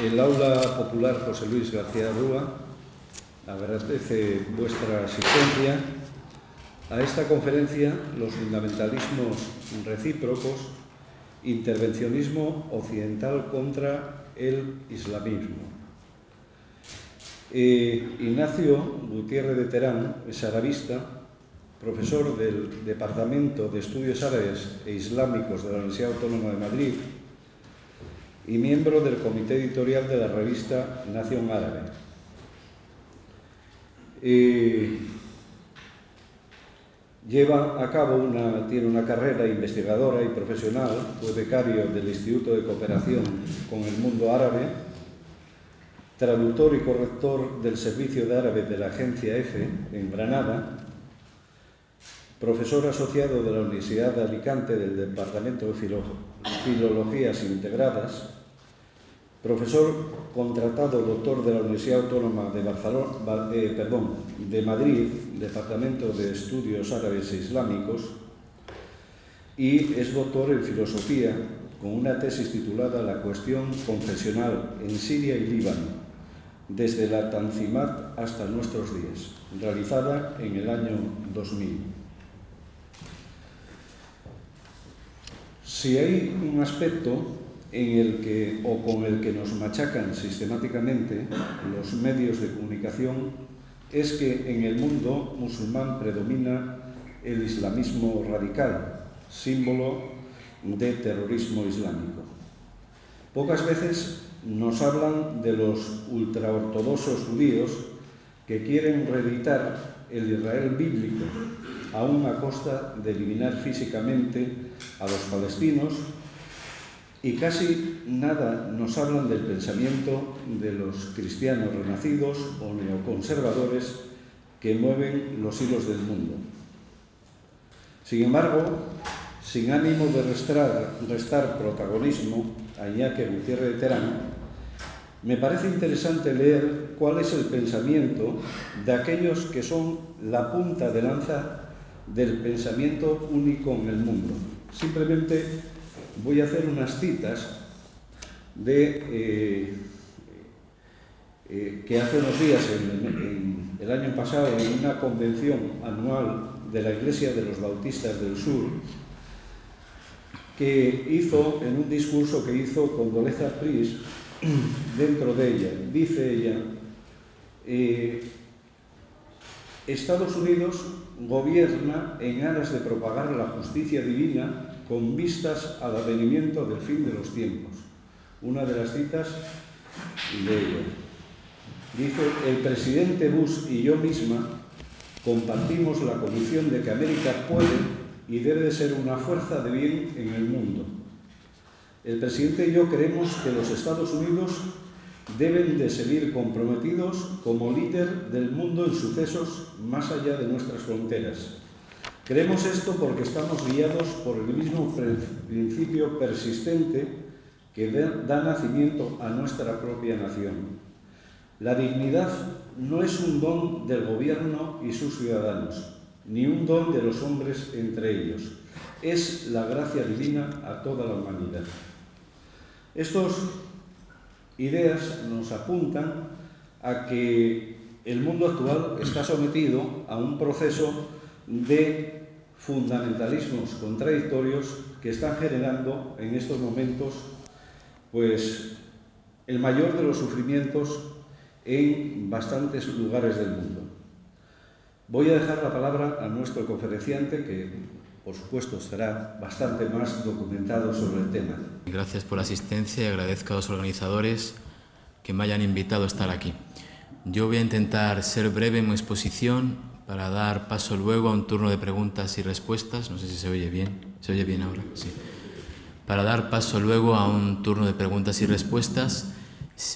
El Aula Popular José Luis García Rúa agradece vuestra asistencia a esta conferencia, Los fundamentalismos recíprocos, intervencionismo occidental contra el islamismo. Ignacio Gutiérrez de Terán es arabista, profesor del Departamento de Estudios Árabes e Islámicos de la Universidad Autónoma de Madrid y miembro del comité editorial de la revista Nación Árabe. Tiene una carrera investigadora y profesional, fue becario del Instituto de Cooperación con el Mundo Árabe, traductor y corrector del Servicio de Árabe de la Agencia EFE en Granada, profesor asociado de la Universidad de Alicante del Departamento de Filologías Integradas, profesor contratado doctor de la Universidad Autónoma de Madrid, Departamento de Estudios Árabes e Islámicos, y es doctor en filosofía con una tesis titulada La cuestión confesional en Siria y Líbano, desde la Tanzimat hasta nuestros días, realizada en el año 2000. Si hay un aspecto con el que nos machacan sistemáticamente los medios de comunicación, es que en el mundo musulmán predomina el islamismo radical, símbolo de terrorismo islámico. Pocas veces nos hablan de los ultraortodoxos judíos que quieren reeditar el Israel bíblico, aún a costa de eliminar físicamente a los palestinos, y casi nada nos hablan del pensamiento de los cristianos renacidos o neoconservadores que mueven los hilos del mundo. Sin embargo, sin ánimo de restar protagonismo a Iñaki Gutiérrez de Terán, me parece interesante leer cuál es el pensamiento de aquellos que son la punta de lanza del pensamiento único en el mundo. Simplemente voy a hacer unas citas que hace unos días, el año pasado, en una convención anual de la Iglesia de los Bautistas del Sur, que hizo en un discurso que hizo Condoleezza Rice. Dentro de ella, dice ella, Estados Unidos gobierna en aras de propagar la justicia divina con vistas al advenimiento del fin de los tiempos. Una de las citas de ella. Dice, el presidente Bush y yo misma compartimos la convicción de que América puede y debe de ser una fuerza de bien en el mundo. El presidente y yo creemos que los Estados Unidos deben de seguir comprometidos como líder del mundo en sucesos más allá de nuestras fronteras. Creemos esto porque estamos guiados por el mismo principio persistente que da nacimiento a nuestra propia nación. La dignidad no es un don del gobierno y sus ciudadanos, ni un don de los hombres entre ellos. Es la gracia divina a toda la humanidad. Estas ideas nos apuntan a que el mundo actual está sometido a un proceso de fundamentalismos contradictorios que están generando en estos momentos pues, el mayor de los sufrimientos en bastantes lugares del mundo. Voy a dejar la palabra a nuestro conferenciante, que por supuesto estará bastante más documentado sobre el tema. Gracias por la asistencia y agradezco a los organizadores que me hayan invitado a estar aquí. Yo voy a intentar ser breve en mi exposición para dar paso luego a un turno de preguntas y respuestas. No sé si se oye bien. ¿Se oye bien ahora? Sí. Para dar paso luego a un turno de preguntas y respuestas,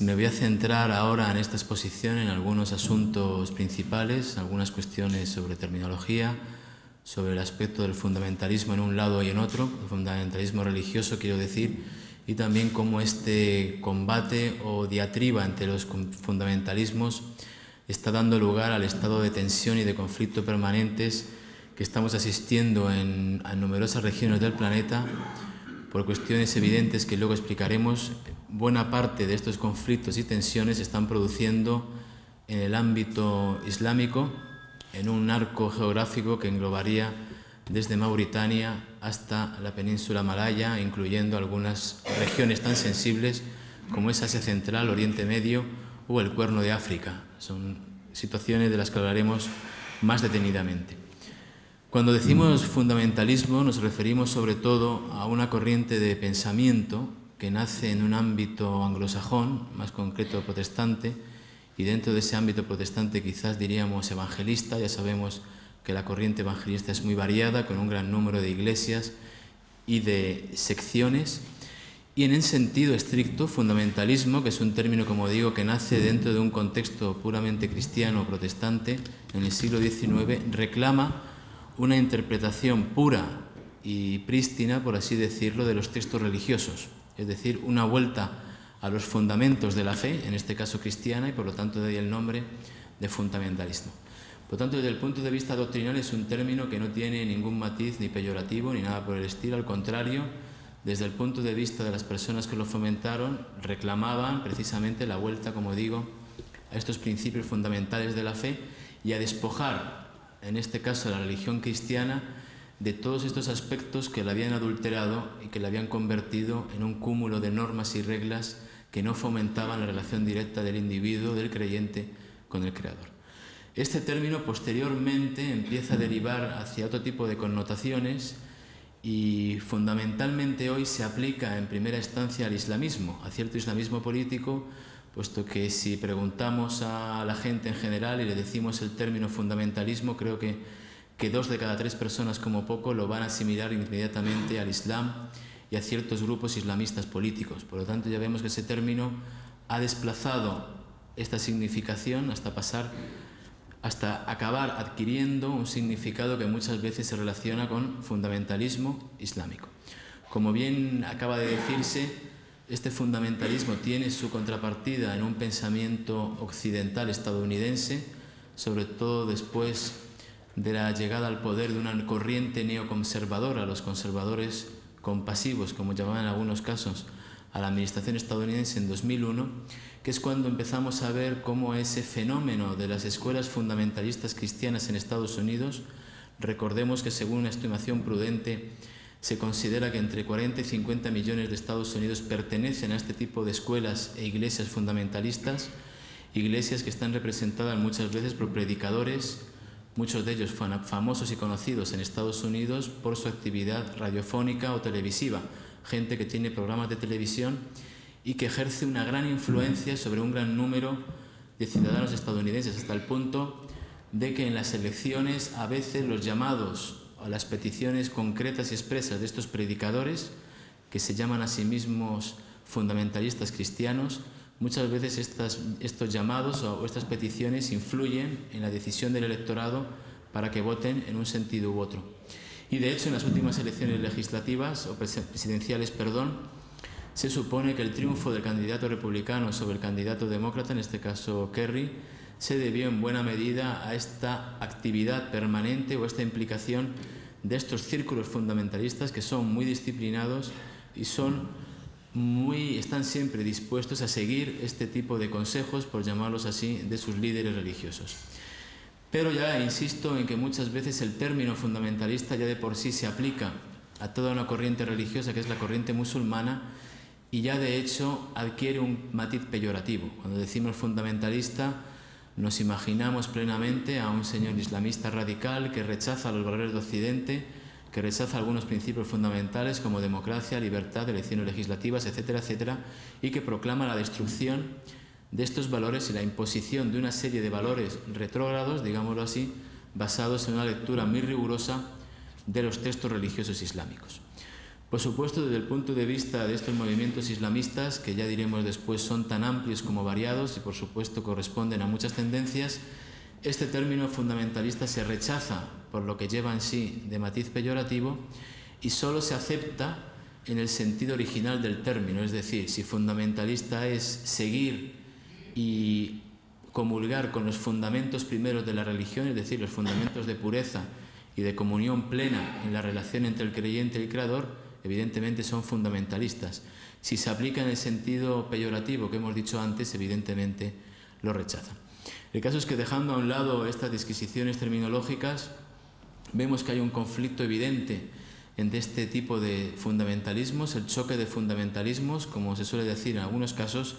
me voy a centrar ahora en esta exposición en algunos asuntos principales, algunas cuestiones sobre terminología, sobre el aspecto del fundamentalismo en un lado y en otro, el fundamentalismo religioso quiero decir, y también cómo este combate o diatriba entre los fundamentalismos está dando lugar al estado de tensión y de conflicto permanentes que estamos asistiendo en numerosas regiones del planeta, por cuestiones evidentes que luego explicaremos, buena parte de estos conflictos y tensiones se están produciendo en el ámbito islámico, en un arco geográfico que englobaría desde Mauritania hasta la península malaya, incluyendo algunas regiones tan sensibles como es Asia Central, Oriente Medio o el Cuerno de África. Son situaciones de las que hablaremos más detenidamente. Cuando decimos fundamentalismo nos referimos sobre todo a una corriente de pensamiento que nace en un ámbito anglosajón, más concreto protestante, y dentro de ese ámbito protestante quizás diríamos evangelista. Ya sabemos que la corriente evangelista es muy variada, con un gran número de iglesias y de secciones. Y en el sentido estricto, fundamentalismo, que es un término, como digo, que nace dentro de un contexto puramente cristiano o protestante, en el siglo XIX, reclama una interpretación pura y prístina, por así decirlo, de los textos religiosos, es decir, una vuelta a los fundamentos de la fe, en este caso cristiana, y por lo tanto de ahí el nombre de fundamentalismo. Por lo tanto, desde el punto de vista doctrinal es un término que no tiene ningún matiz ni peyorativo ni nada por el estilo, al contrario, desde el punto de vista de las personas que lo fomentaron, reclamaban precisamente la vuelta, como digo, a estos principios fundamentales de la fe y a despojar, en este caso, la religión cristiana de todos estos aspectos que la habían adulterado y que la habían convertido en un cúmulo de normas y reglas que no fomentaban la relación directa del individuo, del creyente, con el Creador. Este término posteriormente empieza a derivar hacia otro tipo de connotaciones y fundamentalmente hoy se aplica en primera instancia al islamismo, a cierto islamismo político, puesto que si preguntamos a la gente en general y le decimos el término fundamentalismo, creo que 2 de cada 3 personas como poco lo van a asimilar inmediatamente al Islam y a ciertos grupos islamistas políticos. Por lo tanto, ya vemos que ese término ha desplazado esta significación hasta acabar adquiriendo un significado que muchas veces se relaciona con fundamentalismo islámico. Como bien acaba de decirse, este fundamentalismo tiene su contrapartida en un pensamiento occidental estadounidense, sobre todo después de la llegada al poder de una corriente neoconservadora, los conservadores compasivos, como llamaban en algunos casos a la administración estadounidense en 2001, que es cuando empezamos a ver cómo ese fenómeno de las escuelas fundamentalistas cristianas en Estados Unidos, recordemos que según una estimación prudente se considera que entre 40 y 50 millones de Estados Unidos pertenecen a este tipo de escuelas e iglesias fundamentalistas, iglesias que están representadas muchas veces por predicadores, muchos de ellos famosos y conocidos en Estados Unidos por su actividad radiofónica o televisiva, gente que tiene programas de televisión y que ejerce una gran influencia sobre un gran número de ciudadanos estadounidenses, hasta el punto de que en las elecciones a veces los llamados a las peticiones concretas y expresas de estos predicadores, que se llaman a sí mismos fundamentalistas cristianos, muchas veces estos llamados o estas peticiones influyen en la decisión del electorado para que voten en un sentido u otro. Y de hecho, en las últimas elecciones legislativas, o presidenciales, se supone que el triunfo del candidato republicano sobre el candidato demócrata, en este caso Kerry, se debió en buena medida a esta actividad permanente o esta implicación de estos círculos fundamentalistas que son muy disciplinados y están siempre dispuestos a seguir este tipo de consejos, por llamarlos así, de sus líderes religiosos. Pero ya insisto en que muchas veces el término fundamentalista ya de por sí se aplica a toda una corriente religiosa que es la corriente musulmana y ya de hecho adquiere un matiz peyorativo. Cuando decimos fundamentalista nos imaginamos plenamente a un señor islamista radical que rechaza los valores de Occidente, que rechaza algunos principios fundamentales como democracia, libertad, elecciones legislativas, etcétera, etcétera, y que proclama la destrucción de estos valores y la imposición de una serie de valores retrógrados, digámoslo así, basados en una lectura muy rigurosa de los textos religiosos islámicos. Por supuesto, desde el punto de vista de estos movimientos islamistas, que ya diremos después son tan amplios como variados y por supuesto corresponden a muchas tendencias, este término fundamentalista se rechaza por lo que lleva en sí de matiz peyorativo y solo se acepta en el sentido original del término, es decir, si fundamentalista es seguir y comulgar con los fundamentos primeros de la religión, es decir, los fundamentos de pureza y de comunión plena en la relación entre el creyente y el Creador, evidentemente son fundamentalistas. Si se aplica en el sentido peyorativo que hemos dicho antes, evidentemente lo rechazan. El caso es que, dejando a un lado estas disquisiciones terminológicas, vemos que hay un conflicto evidente entre este tipo de fundamentalismos, el choque de fundamentalismos, como se suele decir en algunos casos,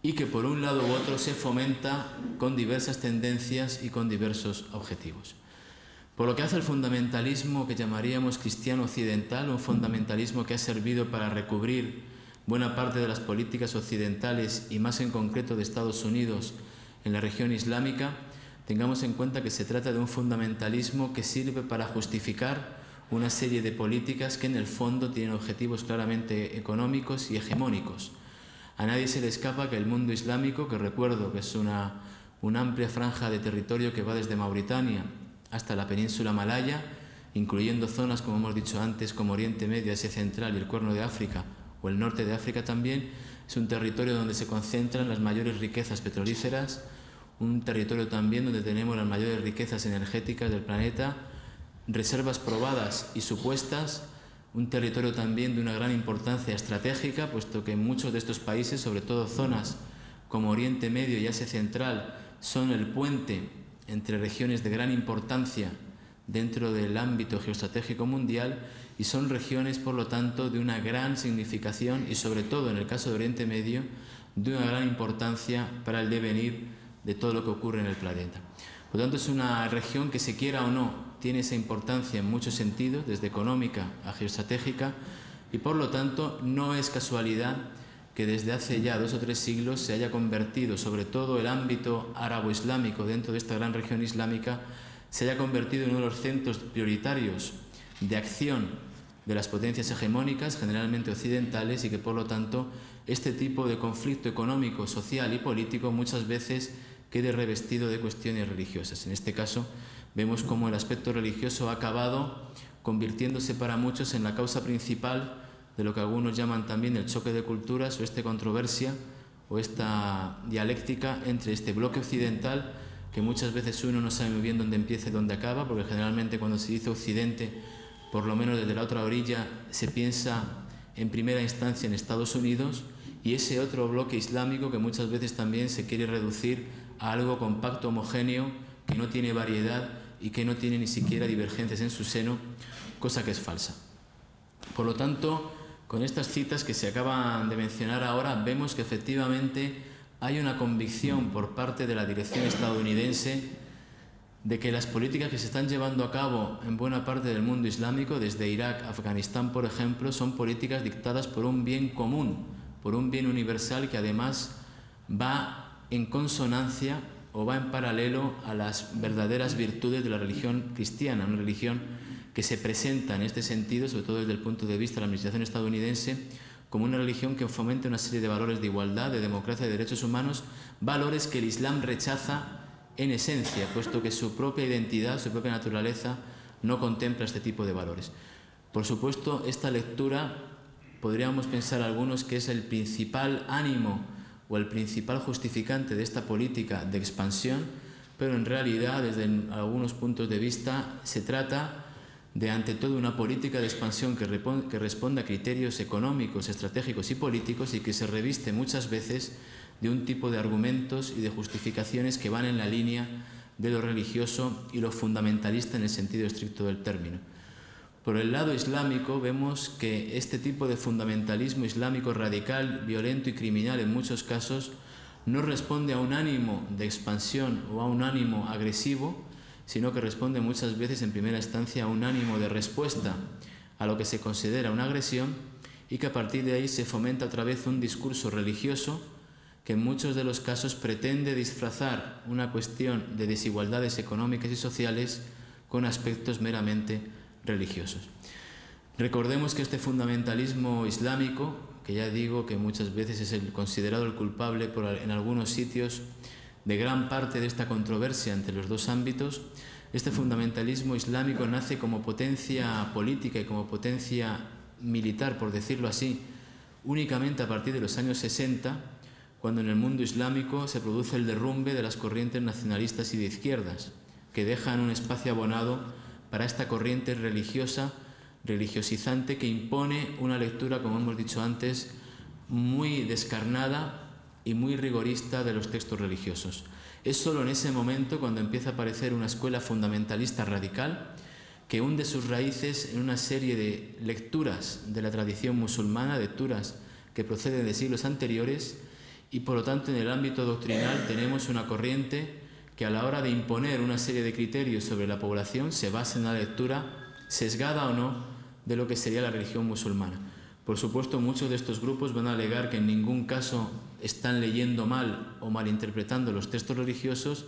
y que por un lado u otro se fomenta con diversas tendencias y con diversos objetivos. Por lo que hace al fundamentalismo que llamaríamos cristiano occidental, un fundamentalismo que ha servido para recubrir buena parte de las políticas occidentales y más en concreto de Estados Unidos en la región islámica, tengamos en cuenta que se trata de un fundamentalismo que sirve para justificar una serie de políticas que en el fondo tienen objetivos claramente económicos y hegemónicos. A nadie se le escapa que el mundo islámico, que recuerdo que es una amplia franja de territorio que va desde Mauritania hasta la península malaya, incluyendo zonas, como hemos dicho antes, como Oriente Medio, Asia Central y el Cuerno de África, o el norte de África también, es un territorio donde se concentran las mayores riquezas petrolíferas, un territorio también donde tenemos las mayores riquezas energéticas del planeta, reservas probadas y supuestas, un territorio también de una gran importancia estratégica, puesto que muchos de estos países, sobre todo zonas como Oriente Medio y Asia Central, son el puente entre regiones de gran importancia dentro del ámbito geoestratégico mundial y son regiones, por lo tanto, de una gran significación y, sobre todo en el caso de Oriente Medio, de una gran importancia para el devenir de todo lo que ocurre en el planeta. Por lo tanto, es una región que, se quiera o no, tiene esa importancia en muchos sentidos, desde económica a geoestratégica, y por lo tanto no es casualidad que desde hace ya 2 o 3 siglos se haya convertido, sobre todo el ámbito árabo-islámico dentro de esta gran región islámica, se haya convertido en uno de los centros prioritarios de acción de las potencias hegemónicas, generalmente occidentales, y que por lo tanto este tipo de conflicto económico, social y político muchas veces quede revestido de cuestiones religiosas. En este caso vemos cómo el aspecto religioso ha acabado convirtiéndose para muchos en la causa principal de lo que algunos llaman también el choque de culturas, o esta controversia o esta dialéctica entre este bloque occidental, que muchas veces uno no sabe muy bien dónde empieza y dónde acaba, porque generalmente cuando se dice Occidente, por lo menos desde la otra orilla, se piensa en primera instancia en Estados Unidos, y ese otro bloque islámico que muchas veces también se quiere reducir a algo compacto, homogéneo, que no tiene variedad y que no tiene ni siquiera divergencias en su seno, cosa que es falsa. Por lo tanto, con estas citas que se acaban de mencionar ahora, vemos que efectivamente hay una convicción por parte de la dirección estadounidense de que las políticas que se están llevando a cabo en buena parte del mundo islámico, desde Irak, Afganistán, por ejemplo, son políticas dictadas por un bien común, por un bien universal que además va en consonancia o va en paralelo a las verdaderas virtudes de la religión cristiana, una religión que se presenta en este sentido, sobre todo desde el punto de vista de la administración estadounidense, como una religión que fomenta una serie de valores de igualdad, de democracia y de derechos humanos, valores que el Islam rechaza en esencia, puesto que su propia identidad, su propia naturaleza, no contempla este tipo de valores. Por supuesto, esta lectura podríamos pensar algunos que es el principal ánimo o el principal justificante de esta política de expansión, pero en realidad, desde algunos puntos de vista, se trata de, ante todo, una política de expansión que responda a criterios económicos, estratégicos y políticos, y que se reviste muchas veces de un tipo de argumentos y de justificaciones que van en la línea de lo religioso y lo fundamentalista en el sentido estricto del término. Por el lado islámico vemos que este tipo de fundamentalismo islámico radical, violento y criminal en muchos casos no responde a un ánimo de expansión o a un ánimo agresivo, sino que responde muchas veces en primera instancia a un ánimo de respuesta a lo que se considera una agresión, y que a partir de ahí se fomenta otra vez un discurso religioso que en muchos de los casos pretende disfrazar una cuestión de desigualdades económicas y sociales con aspectos meramente religiosos. Recordemos que este fundamentalismo islámico, que ya digo que muchas veces es considerado el culpable en algunos sitios de gran parte de esta controversia entre los dos ámbitos, este fundamentalismo islámico nace como potencia política y como potencia militar, por decirlo así, únicamente a partir de los años 60, cuando en el mundo islámico se produce el derrumbe de las corrientes nacionalistas y de izquierdas, que dejan un espacio abonado para esta corriente religiosa religiosizante que impone una lectura, como hemos dicho antes, muy descarnada y muy rigorista de los textos religiosos. Es solo en ese momento cuando empieza a aparecer una escuela fundamentalista radical que hunde sus raíces en una serie de lecturas de la tradición musulmana, lecturas que proceden de siglos anteriores, y por lo tanto en el ámbito doctrinal tenemos una corriente que a la hora de imponer una serie de criterios sobre la población se basa en la lectura, sesgada o no, de lo que sería la religión musulmana. Por supuesto, muchos de estos grupos van a alegar que en ningún caso están leyendo mal o malinterpretando los textos religiosos,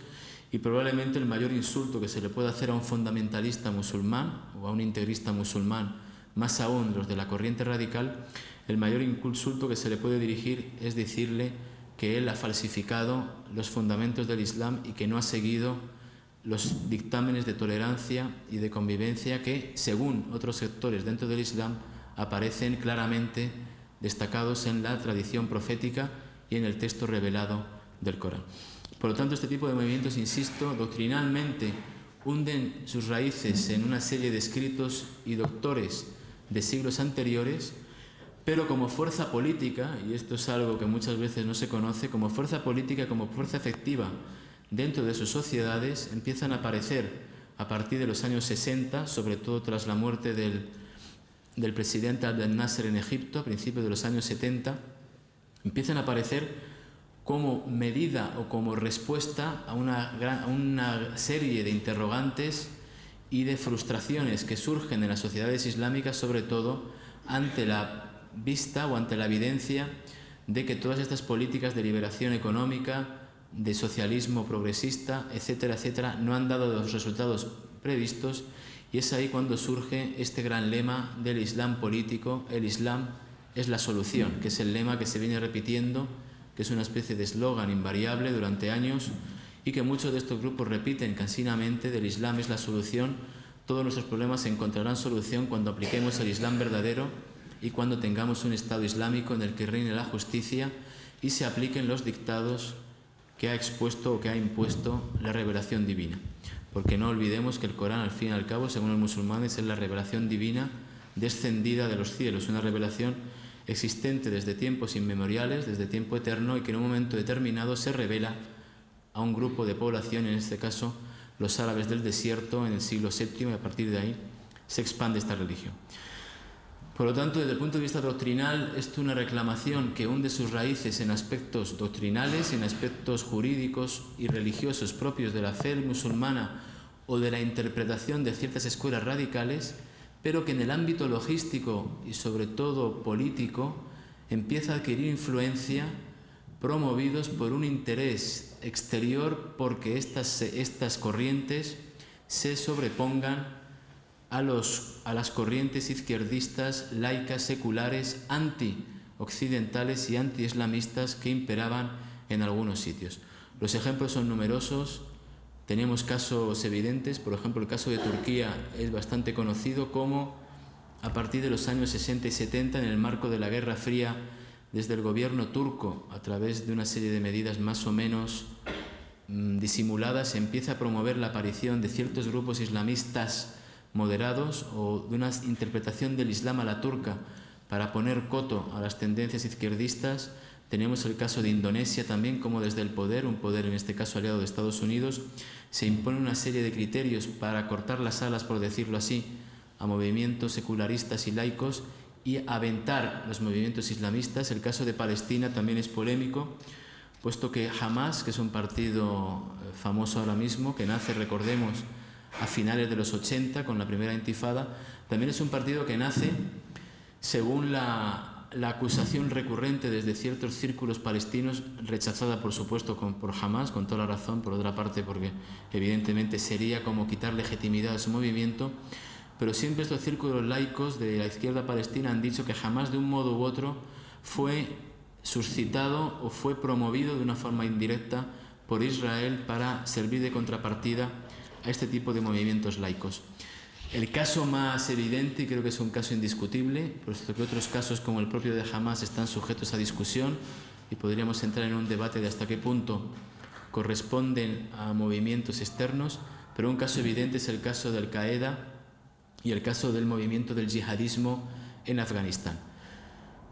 y probablemente el mayor insulto que se le puede hacer a un fundamentalista musulmán o a un integrista musulmán, más aún los de la corriente radical, el mayor insulto que se le puede dirigir es decirle que él ha falsificado los fundamentos del Islam y que no ha seguido los dictámenes de tolerancia y de convivencia que, según otros sectores dentro del Islam, aparecen claramente destacados en la tradición profética y en el texto revelado del Corán. Por lo tanto, este tipo de movimientos, insisto, doctrinalmente hunden sus raíces en una serie de escritos y doctores de siglos anteriores, pero como fuerza política, y esto es algo que muchas veces no se conoce, como fuerza política, como fuerza efectiva dentro de sus sociedades, empiezan a aparecer a partir de los años 60, sobre todo tras la muerte del presidente Abdel Nasser en Egipto, a principios de los años 70, empiezan a aparecer como medida o como respuesta a una serie de interrogantes y de frustraciones que surgen en las sociedades islámicas, sobre todo ante la vista o ante la evidencia de que todas estas políticas de liberación económica, de socialismo progresista, etcétera, etcétera, no han dado los resultados previstos, y es ahí cuando surge este gran lema del Islam político: el Islam es la solución, que es el lema que se viene repitiendo, que es una especie de eslogan invariable durante años y que muchos de estos grupos repiten cansinamente: del Islam es la solución, todos nuestros problemas encontrarán solución cuando apliquemos el Islam verdadero y cuando tengamos un Estado islámico en el que reine la justicia y se apliquen los dictados que ha expuesto o que ha impuesto la revelación divina. Porque no olvidemos que el Corán, al fin y al cabo, según los musulmanes, es la revelación divina descendida de los cielos, una revelación existente desde tiempos inmemoriales, desde tiempo eterno, y que en un momento determinado se revela a un grupo de población, en este caso los árabes del desierto, en el siglo VII, y a partir de ahí se expande esta religión. Por lo tanto, desde el punto de vista doctrinal, esto es una reclamación que hunde sus raíces en aspectos doctrinales, en aspectos jurídicos y religiosos propios de la fe musulmana o de la interpretación de ciertas escuelas radicales, pero que en el ámbito logístico y sobre todo político empieza a adquirir influencia, promovidos por un interés exterior porque estas corrientes se sobrepongan a las corrientes izquierdistas, laicas, seculares, anti-occidentales y anti-islamistas que imperaban en algunos sitios. Los ejemplos son numerosos. Tenemos casos evidentes, por ejemplo, el caso de Turquía es bastante conocido, como a partir de los años 60 y 70, en el marco de la Guerra Fría, desde el gobierno turco, a través de una serie de medidas más o menos disimuladas, se empieza a promover la aparición de ciertos grupos islamistas moderados o de una interpretación del Islam a la turca para poner coto a las tendencias izquierdistas. Tenemos el caso de Indonesia también, como desde el poder, un poder en este caso aliado de Estados Unidos, se impone una serie de criterios para cortar las alas, por decirlo así, a movimientos secularistas y laicos y aventar los movimientos islamistas. El caso de Palestina también es polémico, puesto que Hamas, que es un partido famoso ahora mismo, que nace, recordemos, a finales de los 80 con la primera intifada, también es un partido que nace según la acusación recurrente desde ciertos círculos palestinos, rechazada por supuesto por Hamas, con toda la razón, por otra parte porque evidentemente sería como quitar legitimidad a su movimiento, pero siempre estos círculos laicos de la izquierda palestina han dicho que Hamas de un modo u otro fue suscitado o fue promovido de una forma indirecta por Israel para servir de contrapartida a este tipo de movimientos laicos. El caso más evidente, y creo que es un caso indiscutible, puesto que otros casos como el propio de Hamas están sujetos a discusión y podríamos entrar en un debate de hasta qué punto corresponden a movimientos externos, pero un caso evidente es el caso de Al-Qaeda y el caso del movimiento del yihadismo en Afganistán.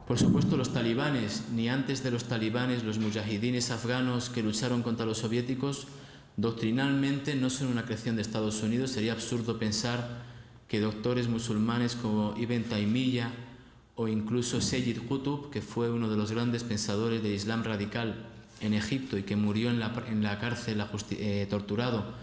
Por supuesto, los talibanes, ni antes de los talibanes, los mujahidines afganos que lucharon contra los soviéticos, doctrinalmente no son una creación de Estados Unidos. Sería absurdo pensar que doctores musulmanes como Ibn Taymiyyah o incluso Sayyid Qutb, que fue uno de los grandes pensadores del Islam radical en Egipto y que murió en la cárcel torturado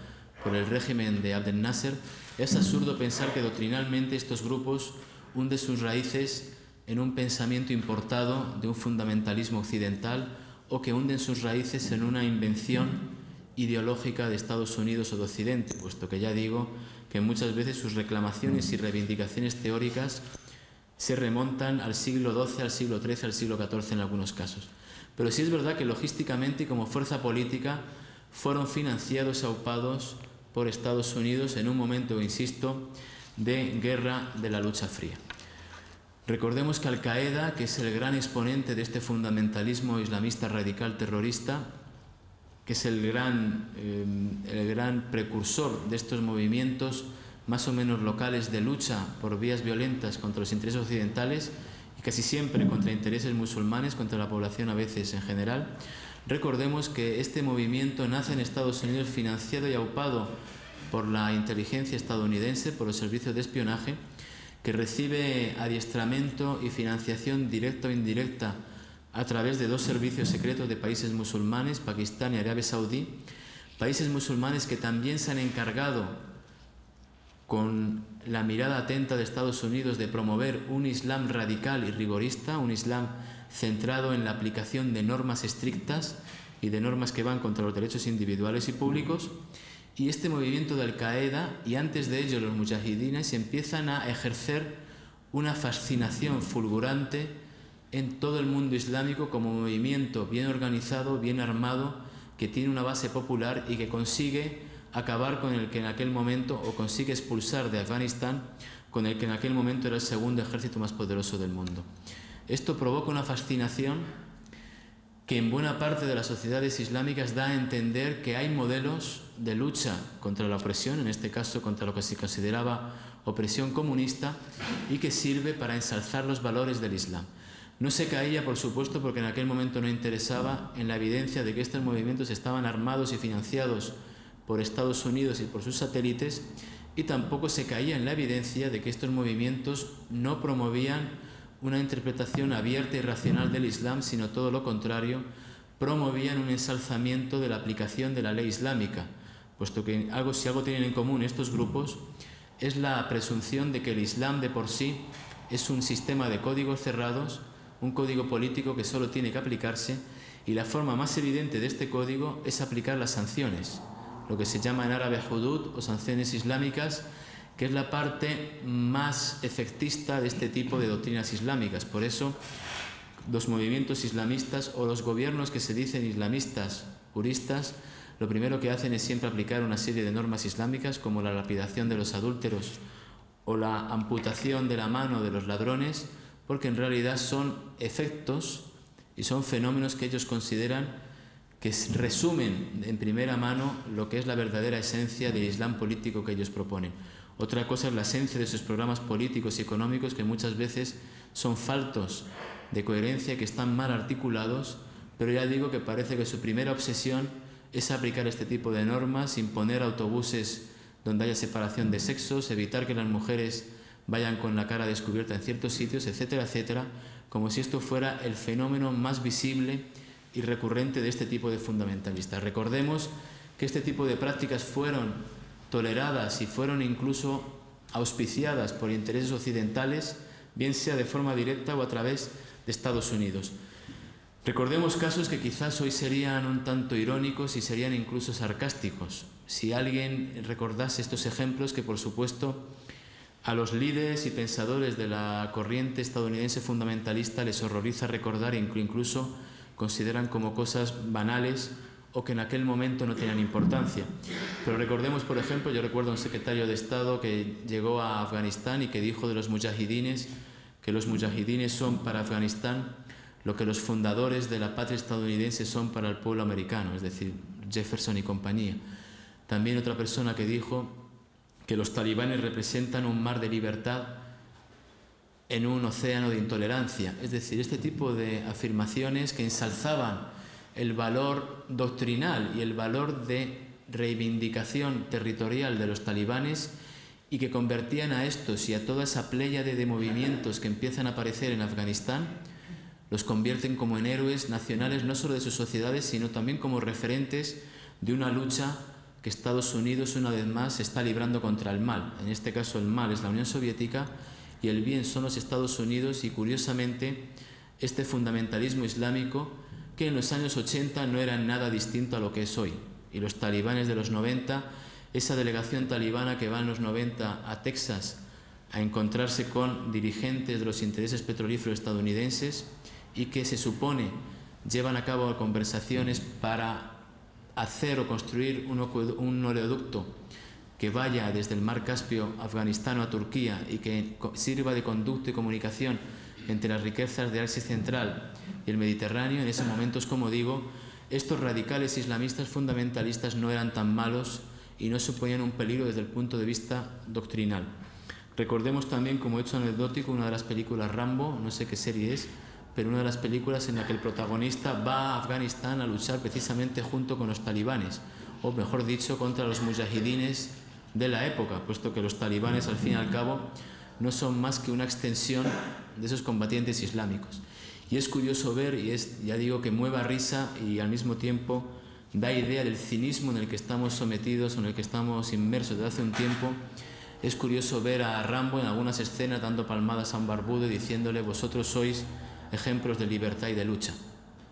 por el régimen de Abdel Nasser, es absurdo pensar que doctrinalmente estos grupos hunden sus raíces en un pensamiento importado de un fundamentalismo occidental o que hunden sus raíces en una invención ideológica de Estados Unidos o de Occidente, puesto que ya digo que muchas veces sus reclamaciones y reivindicaciones teóricas se remontan al siglo XII, al siglo XIII, al siglo XIV en algunos casos. Pero sí es verdad que logísticamente y como fuerza política fueron financiados y aupados por Estados Unidos en un momento, insisto, de guerra de la lucha fría. Recordemos que Al-Qaeda, que es el gran exponente de este fundamentalismo islamista radical terrorista, que es el gran precursor de estos movimientos más o menos locales de lucha por vías violentas contra los intereses occidentales y casi siempre contra intereses musulmanes, contra la población a veces en general. Recordemos que este movimiento nace en Estados Unidos financiado y aupado por la inteligencia estadounidense, por los servicios de espionaje, que recibe adiestramiento y financiación directa o indirecta a través de dos servicios secretos de países musulmanes, Pakistán y Arabia Saudí, países musulmanes que también se han encargado, con la mirada atenta de Estados Unidos, de promover un Islam radical y rigorista, un Islam centrado en la aplicación de normas estrictas y de normas que van contra los derechos individuales y públicos. Y este movimiento de Al-Qaeda, y antes de ello los mujahidines, empiezan a ejercer una fascinación fulgurante en todo el mundo islámico como movimiento bien organizado, bien armado, que tiene una base popular y que consigue acabar con el que en aquel momento, o consigue expulsar de Afganistán, con el que en aquel momento era el segundo ejército más poderoso del mundo. Esto provoca una fascinación que en buena parte de las sociedades islámicas da a entender que hay modelos de lucha contra la opresión, en este caso contra lo que se consideraba opresión comunista, y que sirve para ensalzar los valores del Islam. No se caía, por supuesto, porque en aquel momento no interesaba, en la evidencia de que estos movimientos estaban armados y financiados por Estados Unidos y por sus satélites, y tampoco se caía en la evidencia de que estos movimientos no promovían una interpretación abierta y racional del Islam, sino todo lo contrario, promovían un ensalzamiento de la aplicación de la ley islámica, puesto que si algo tienen en común estos grupos es la presunción de que el Islam de por sí es un sistema de códigos cerrados, un código político que solo tiene que aplicarse, y la forma más evidente de este código es aplicar las sanciones, lo que se llama en árabe hudud o sanciones islámicas, que es la parte más efectista de este tipo de doctrinas islámicas. Por eso los movimientos islamistas o los gobiernos que se dicen islamistas puristas, lo primero que hacen es siempre aplicar una serie de normas islámicas, como la lapidación de los adúlteros o la amputación de la mano de los ladrones, porque en realidad son efectos y son fenómenos que ellos consideran que resumen en primera mano lo que es la verdadera esencia del Islam político que ellos proponen. Otra cosa es la esencia de sus programas políticos y económicos, que muchas veces son faltos de coherencia, que están mal articulados, pero ya digo que parece que su primera obsesión es aplicar este tipo de normas, imponer autobuses donde haya separación de sexos, evitar que las mujeres vayan con la cara descubierta en ciertos sitios, etcétera, etcétera, como si esto fuera el fenómeno más visible y recurrente de este tipo de fundamentalistas. Recordemos que este tipo de prácticas fueron toleradas y fueron incluso auspiciadas por intereses occidentales, bien sea de forma directa o a través de Estados Unidos. Recordemos casos que quizás hoy serían un tanto irónicos y serían incluso sarcásticos. Si alguien recordase estos ejemplos, que por supuesto a los líderes y pensadores de la corriente estadounidense fundamentalista les horroriza recordar e incluso consideran como cosas banales o que en aquel momento no tenían importancia. Pero recordemos, por ejemplo, yo recuerdo a un secretario de Estado que llegó a Afganistán y que dijo de los mujahidines que los mujahidines son para Afganistán lo que los fundadores de la patria estadounidense son para el pueblo americano, es decir, Jefferson y compañía. También otra persona que dijo que los talibanes representan un mar de libertad en un océano de intolerancia. Es decir, este tipo de afirmaciones que ensalzaban el valor doctrinal y el valor de reivindicación territorial de los talibanes y que convertían a estos y a toda esa pléyade de movimientos que empiezan a aparecer en Afganistán, los convierten como en héroes nacionales no solo de sus sociedades, sino también como referentes de una lucha que Estados Unidos una vez más está librando contra el mal. En este caso el mal es la Unión Soviética y el bien son los Estados Unidos y, curiosamente, este fundamentalismo islámico que en los años 80 no era nada distinto a lo que es hoy. Y los talibanes de los 90, esa delegación talibana que va en los 90 a Texas a encontrarse con dirigentes de los intereses petrolíferos estadounidenses y que se supone llevan a cabo conversaciones para hacer o construir un oleoducto que vaya desde el mar Caspio afganistano a Turquía y que sirva de conducto y comunicación entre las riquezas de Asia Central y el Mediterráneo. En ese momento, como digo, estos radicales islamistas fundamentalistas no eran tan malos y no suponían un peligro desde el punto de vista doctrinal. Recordemos también, como hecho anecdótico, una de las películas Rambo, no sé qué serie es, pero una de las películas en la que el protagonista va a Afganistán a luchar precisamente junto con los talibanes, o mejor dicho, contra los mujahidines de la época, puesto que los talibanes, al fin y al cabo, no son más que una extensión de esos combatientes islámicos. Y es curioso ver, y es, ya digo, que mueva risa y al mismo tiempo da idea del cinismo en el que estamos sometidos, en el que estamos inmersos desde hace un tiempo. Es curioso ver a Rambo en algunas escenas dando palmadas a un barbudo y diciéndole: vosotros sois ejemplos de libertad y de lucha.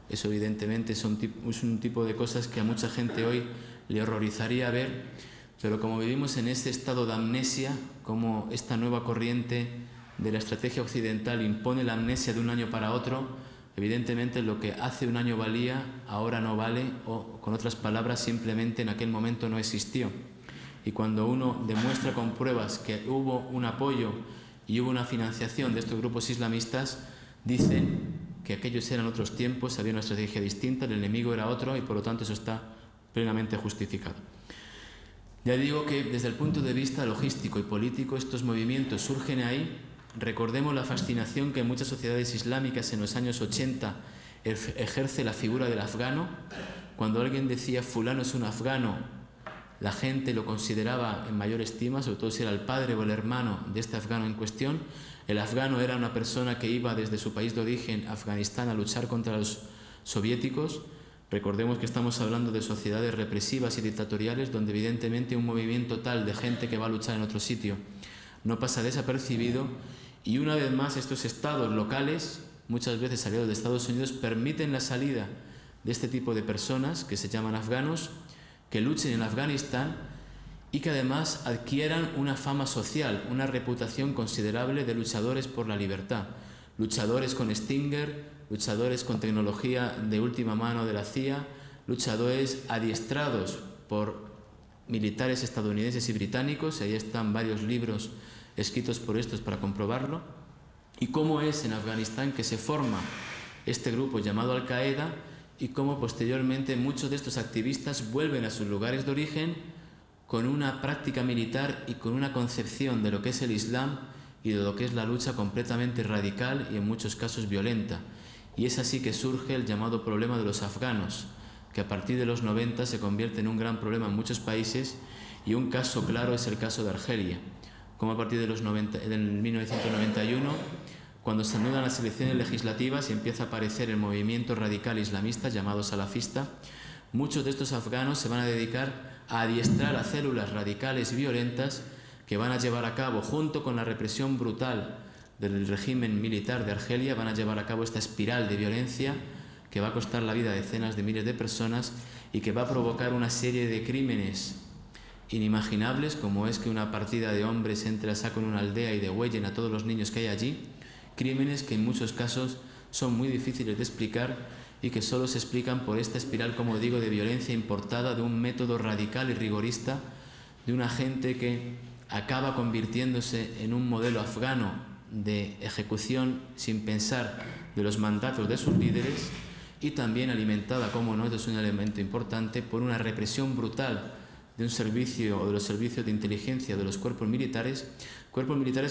Eso evidentemente es un tipo de cosas que a mucha gente hoy le horrorizaría ver, pero como vivimos en este estado de amnesia, como esta nueva corriente de la estrategia occidental impone la amnesia de un año para otro, evidentemente lo que hace un año valía, ahora no vale, o con otras palabras, simplemente en aquel momento no existió. Y cuando uno demuestra con pruebas que hubo un apoyo y hubo una financiación de estos grupos islamistas, dicen que aquellos eran otros tiempos, había una estrategia distinta, el enemigo era otro y por lo tanto eso está plenamente justificado. Ya digo que desde el punto de vista logístico y político estos movimientos surgen ahí. Recordemos la fascinación que en muchas sociedades islámicas en los años 80 ejerce la figura del afgano. Cuando alguien decía fulano es un afgano, la gente lo consideraba en mayor estima, sobre todo si era el padre o el hermano de este afgano en cuestión. El afgano era una persona que iba desde su país de origen, Afganistán, a luchar contra los soviéticos. Recordemos que estamos hablando de sociedades represivas y dictatoriales donde evidentemente un movimiento tal de gente que va a luchar en otro sitio no pasa desapercibido, y una vez más estos estados locales, muchas veces aliados de Estados Unidos, permiten la salida de este tipo de personas que se llaman afganos, que luchen en Afganistán y que además adquieran una fama social, una reputación considerable de luchadores por la libertad. Luchadores con Stinger, luchadores con tecnología de última mano de la CIA, luchadores adiestrados por militares estadounidenses y británicos. Ahí están varios libros escritos por estos para comprobarlo. Y cómo es en Afganistán que se forma este grupo llamado Al-Qaeda y cómo posteriormente muchos de estos activistas vuelven a sus lugares de origen con una práctica militar y con una concepción de lo que es el Islam y de lo que es la lucha completamente radical y en muchos casos violenta. Y es así que surge el llamado problema de los afganos, que a partir de los 90 se convierte en un gran problema en muchos países, y un caso claro es el caso de Argelia, como a partir de los 1991, cuando se anulan las elecciones legislativas y empieza a aparecer el movimiento radical islamista llamado salafista, muchos de estos afganos se van a dedicar a adiestrar a células radicales violentas que van a llevar a cabo, junto con la represión brutal del régimen militar de Argelia, van a llevar a cabo esta espiral de violencia que va a costar la vida a decenas de miles de personas y que va a provocar una serie de crímenes inimaginables, como es que una partida de hombres entre a saco en una aldea y degüellen a todos los niños que hay allí, crímenes que en muchos casos son muy difíciles de explicar y que solo se explican por esta espiral, como digo, de violencia importada de un método radical y rigorista de una gente que acaba convirtiéndose en un modelo afgano de ejecución sin pensar de los mandatos de sus líderes, y también alimentada, como no, esto es un elemento importante, por una represión brutal de un servicio o de los servicios de inteligencia de los cuerpos militares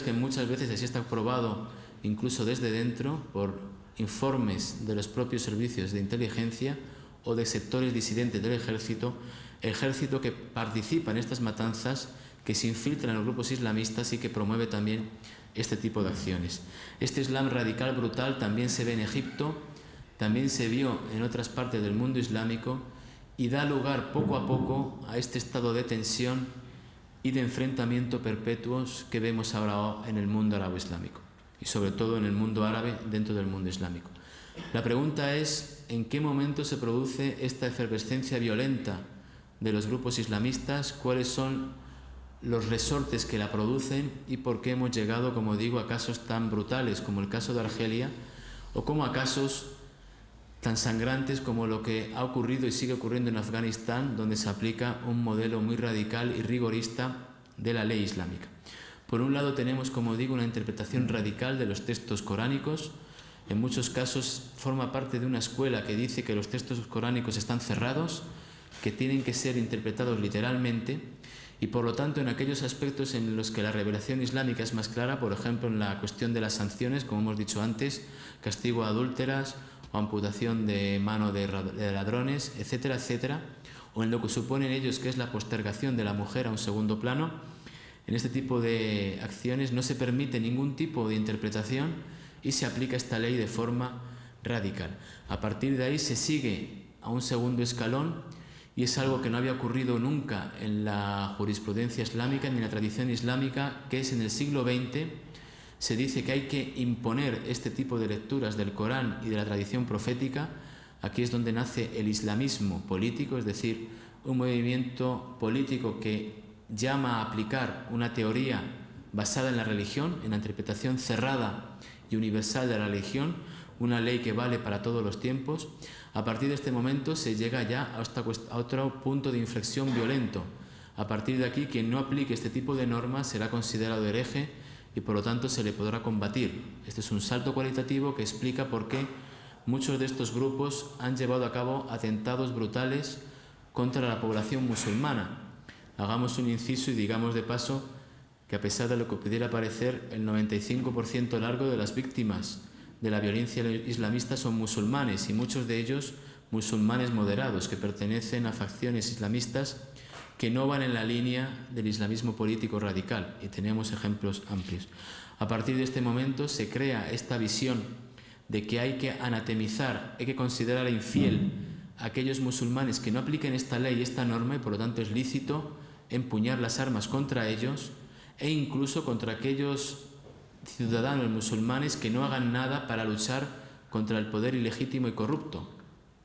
que muchas veces así está probado incluso desde dentro por informes de los propios servicios de inteligencia o de sectores disidentes del ejército que participa en estas matanzas, que se infiltran en los grupos islamistas y que promueve también este tipo de acciones. Este Islam radical brutal también se ve en Egipto, también se vio en otras partes del mundo islámico y da lugar poco a poco a este estado de tensión y de enfrentamiento perpetuos que vemos ahora en el mundo árabe-islámico y sobre todo en el mundo árabe dentro del mundo islámico. La pregunta es, ¿en qué momento se produce esta efervescencia violenta de los grupos islamistas? ¿Cuáles son los resortes que la producen y por qué hemos llegado, como digo, a casos tan brutales como el caso de Argelia o como a casos tan sangrantes como lo que ha ocurrido y sigue ocurriendo en Afganistán, donde se aplica un modelo muy radical y rigorista de la ley islámica? Por un lado tenemos, como digo, una interpretación radical de los textos coránicos. En muchos casos forma parte de una escuela que dice que los textos coránicos están cerrados, que tienen que ser interpretados literalmente, y por lo tanto en aquellos aspectos en los que la revelación islámica es más clara, por ejemplo en la cuestión de las sanciones, como hemos dicho antes, castigo a adúlteras o amputación de mano de ladrones, etcétera, etcétera, o en lo que suponen ellos que es la postergación de la mujer a un segundo plano, en este tipo de acciones no se permite ningún tipo de interpretación y se aplica esta ley de forma radical. A partir de ahí se sigue a un segundo escalón y es algo que no había ocurrido nunca en la jurisprudencia islámica ni en la tradición islámica, que es en el siglo XX se dice que hay que imponer este tipo de lecturas del Corán y de la tradición profética. Aquí es donde nace el islamismo político, es decir, un movimiento político que llama a aplicar una teoría basada en la religión, en la interpretación cerrada y universal de la religión, una ley que vale para todos los tiempos. A partir de este momento se llega ya a otro punto de inflexión violento. A partir de aquí, quien no aplique este tipo de normas será considerado hereje y por lo tanto se le podrá combatir. Este es un salto cualitativo que explica por qué muchos de estos grupos han llevado a cabo atentados brutales contra la población musulmana. Hagamos un inciso y digamos de paso que a pesar de lo que pudiera parecer, el 95% largo de las víctimas de la violencia islamista son musulmanes y muchos de ellos musulmanes moderados que pertenecen a facciones islamistas que no van en la línea del islamismo político radical, y tenemos ejemplos amplios. A partir de este momento se crea esta visión de que hay que anatemizar, hay que considerar infiel a aquellos musulmanes que no apliquen esta ley, esta norma, y por lo tanto es lícito empuñar las armas contra ellos e incluso contra aquellos ciudadanos musulmanes que no hagan nada para luchar contra el poder ilegítimo y corrupto.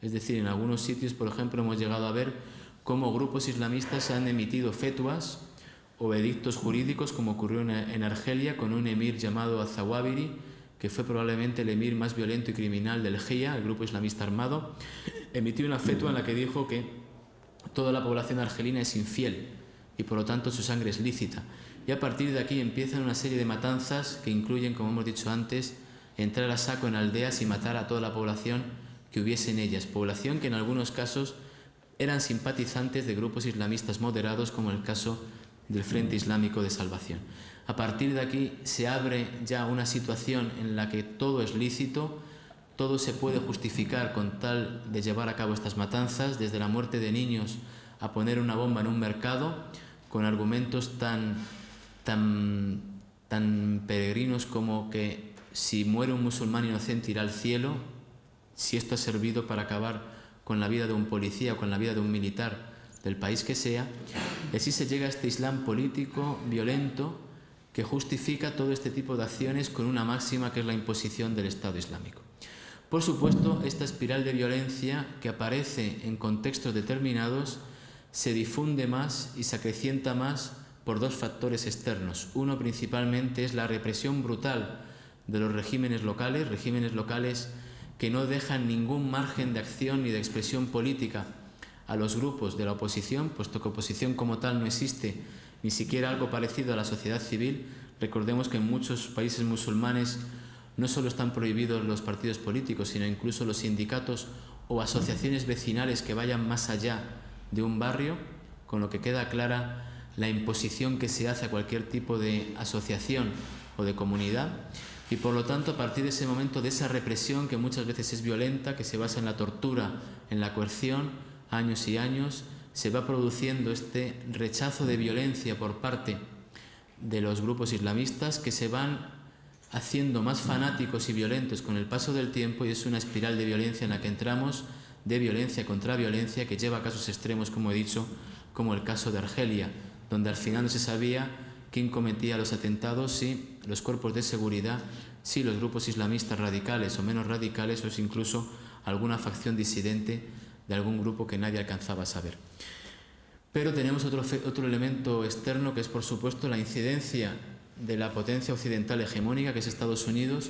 Es decir, en algunos sitios, por ejemplo, hemos llegado a ver cómo grupos islamistas han emitido fetuas o edictos jurídicos, como ocurrió en Argelia con un emir llamado Az-Zawahiri, que fue probablemente el emir más violento y criminal del GIA, el grupo islamista armado. Emitió una fetua en la que dijo que toda la población argelina es infiel y por lo tanto su sangre es lícita. Y a partir de aquí empiezan una serie de matanzas que incluyen, como hemos dicho antes, entrar a saco en aldeas y matar a toda la población que hubiese en ellas, población que en algunos casos eran simpatizantes de grupos islamistas moderados, como el caso del Frente Islámico de Salvación. A partir de aquí se abre ya una situación en la que todo es lícito, todo se puede justificar con tal de llevar a cabo estas matanzas, desde la muerte de niños a poner una bomba en un mercado, con argumentos tan peregrinos como que si muere un musulmán inocente irá al cielo, si esto ha servido para acabar con la vida de un policía o con la vida de un militar del país que sea. Y así se llega a este Islam político, violento, que justifica todo este tipo de acciones con una máxima que es la imposición del Estado Islámico. Por supuesto, esta espiral de violencia que aparece en contextos determinados se difunde más y se acrecienta más por dos factores externos. Uno principalmente es la represión brutal de los regímenes locales que no dejan ningún margen de acción ni de expresión política a los grupos de la oposición, puesto que oposición como tal no existe, ni siquiera algo parecido a la sociedad civil. Recordemos que en muchos países musulmanes no solo están prohibidos los partidos políticos, sino incluso los sindicatos o asociaciones vecinales que vayan más allá de un barrio. con lo que queda clara la imposición que se hace a cualquier tipo de asociación o de comunidad, y por lo tanto a partir de ese momento, de esa represión que muchas veces es violenta, que se basa en la tortura, en la coerción, años y años, se va produciendo este rechazo de violencia por parte de los grupos islamistas, que se van haciendo más fanáticos y violentos con el paso del tiempo, y es una espiral de violencia en la que entramos, de violencia contra violencia, que lleva a casos extremos, como he dicho, como el caso de Argelia, donde al final no se sabía quién cometía los atentados, si los cuerpos de seguridad, si los grupos islamistas radicales o menos radicales, o si incluso alguna facción disidente de algún grupo que nadie alcanzaba a saber. Pero tenemos otro elemento externo, que es por supuesto la incidencia de la potencia occidental hegemónica, que es Estados Unidos,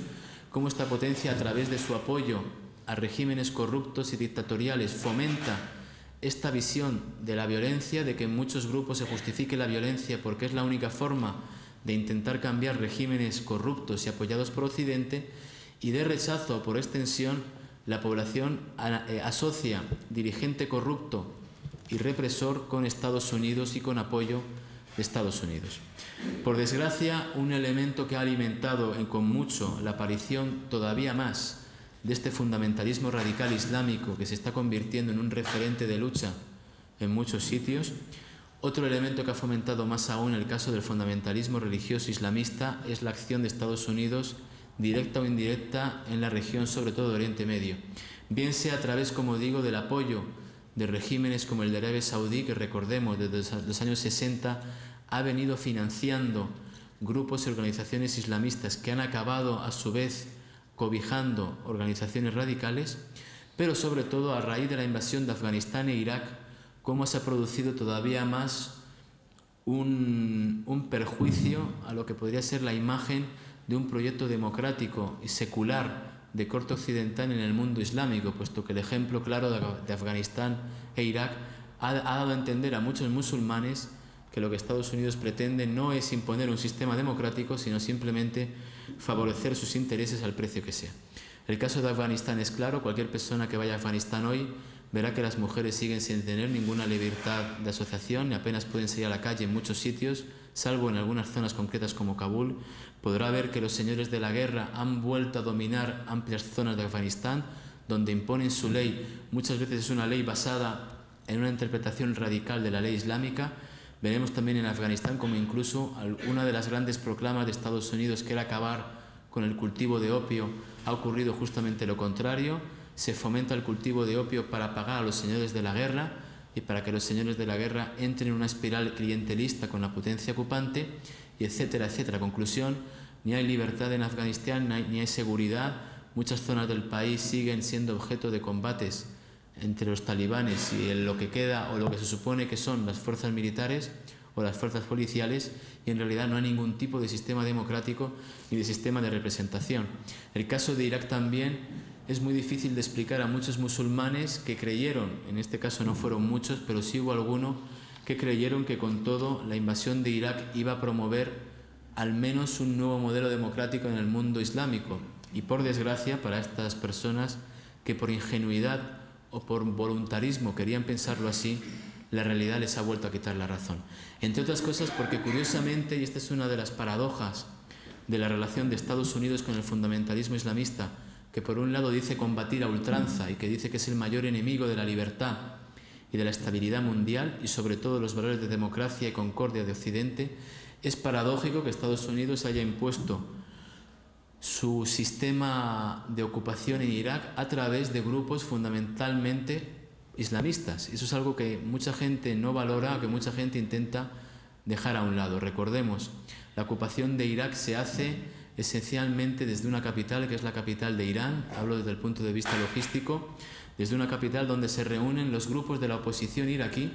cómo esta potencia, a través de su apoyo a regímenes corruptos y dictatoriales, fomenta esta visión de la violencia, de que en muchos grupos se justifique la violencia porque es la única forma de intentar cambiar regímenes corruptos y apoyados por Occidente, y de rechazo por extensión. La población asocia dirigente corrupto y represor con Estados Unidos y con apoyo de Estados Unidos. Por desgracia, un elemento que ha alimentado con mucho la aparición todavía más de este fundamentalismo radical islámico, que se está convirtiendo en un referente de lucha en muchos sitios, otro elemento que ha fomentado más aún el caso del fundamentalismo religioso islamista, es la acción de Estados Unidos, directa o indirecta, en la región, sobre todo de Oriente Medio. Bien sea a través, como digo, del apoyo de regímenes como el de Arabia Saudí, que recordemos desde los años 60 ha venido financiando grupos y organizaciones islamistas que han acabado a su vez cobijando organizaciones radicales, pero sobre todo a raíz de la invasión de Afganistán e Irak, cómo se ha producido todavía más un perjuicio a lo que podría ser la imagen de un proyecto democrático y secular de corte occidental en el mundo islámico, puesto que el ejemplo claro de Afganistán e Irak ha dado a entender a muchos musulmanes que lo que Estados Unidos pretende no es imponer un sistema democrático, sino simplemente favorecer sus intereses al precio que sea. El caso de Afganistán es claro. Cualquier persona que vaya a Afganistán hoy verá que las mujeres siguen sin tener ninguna libertad de asociación, y apenas pueden salir a la calle en muchos sitios, salvo en algunas zonas concretas como Kabul. Podrá ver que los señores de la guerra han vuelto a dominar amplias zonas de Afganistán, donde imponen su ley. Muchas veces es una ley basada en una interpretación radical de la ley islámica. Veremos también en Afganistán como incluso una de las grandes proclamas de Estados Unidos, que era acabar con el cultivo de opio, ha ocurrido justamente lo contrario. Se fomenta el cultivo de opio para pagar a los señores de la guerra y para que los señores de la guerra entren en una espiral clientelista con la potencia ocupante, y etcétera, etcétera. Conclusión: ni hay libertad en Afganistán, ni hay seguridad. Muchas zonas del país siguen siendo objeto de combates entre los talibanes y lo que queda, o lo que se supone que son las fuerzas militares o las fuerzas policiales, y en realidad no hay ningún tipo de sistema democrático ni de sistema de representación. El caso de Irak también es muy difícil de explicar a muchos musulmanes que creyeron, en este caso no fueron muchos, pero sí hubo alguno, que creyeron que con todo la invasión de Irak iba a promover al menos un nuevo modelo democrático en el mundo islámico. Y por desgracia para estas personas, que por ingenuidad o por voluntarismo querían pensarlo así, la realidad les ha vuelto a quitar la razón. Entre otras cosas porque, curiosamente, y esta es una de las paradojas de la relación de Estados Unidos con el fundamentalismo islamista, que por un lado dice combatir a ultranza y que dice que es el mayor enemigo de la libertad y de la estabilidad mundial, y sobre todo los valores de democracia y concordia de Occidente, es paradójico que Estados Unidos haya impuesto su sistema de ocupación en Irak a través de grupos fundamentalmente islamistas. Eso es algo que mucha gente no valora, que mucha gente intenta dejar a un lado. Recordemos, la ocupación de Irak se hace esencialmente desde una capital, que es la capital de Irán. Hablo desde el punto de vista logístico, desde una capital donde se reúnen los grupos de la oposición iraquí,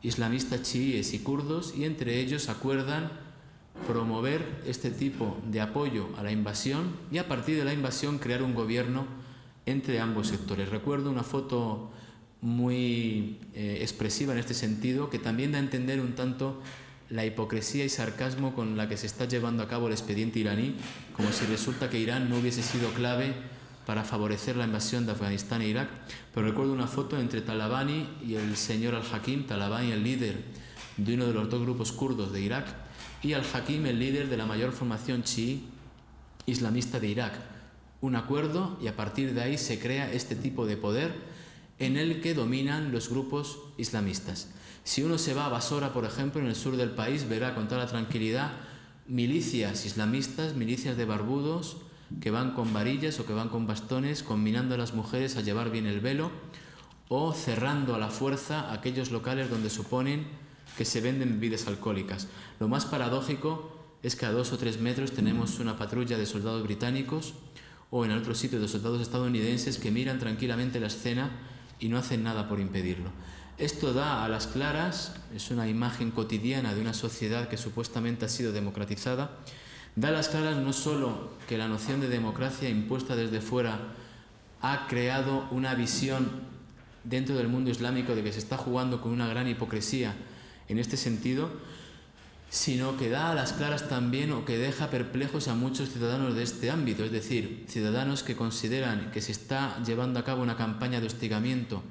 islamistas chiíes y kurdos, y entre ellos acuerdan promover este tipo de apoyo a la invasión, y a partir de la invasión crear un gobierno entre ambos sectores. Recuerdo una foto muy expresiva en este sentido, que también da a entender un tanto la hipocresía y sarcasmo con la que se está llevando a cabo el expediente iraní, como si resulta que Irán no hubiese sido clave para favorecer la invasión de Afganistán e Irak, pero recuerdo una foto entre Talabani y el señor al-Hakim, Talabani el líder de uno de los dos grupos kurdos de Irak, y al-Hakim el líder de la mayor formación chií islamista de Irak. Un acuerdo, y a partir de ahí se crea este tipo de poder en el que dominan los grupos islamistas. Si uno se va a Basora, por ejemplo, en el sur del país, verá con toda la tranquilidad milicias islamistas, milicias de barbudos, que van con varillas o que van con bastones, combinando a las mujeres a llevar bien el velo o cerrando a la fuerza aquellos locales donde suponen que se venden bebidas alcohólicas. Lo más paradójico es que a 2 o 3 metros tenemos una patrulla de soldados británicos o en otro sitio de soldados estadounidenses que miran tranquilamente la escena y no hacen nada por impedirlo. Esto da a las claras, es una imagen cotidiana de una sociedad que supuestamente ha sido democratizada, da a las claras no solo que la noción de democracia impuesta desde fuera ha creado una visión dentro del mundo islámico de que se está jugando con una gran hipocresía en este sentido, sino que da a las claras también o que deja perplejos a muchos ciudadanos de este ámbito, es decir, ciudadanos que consideran que se está llevando a cabo una campaña de hostigamiento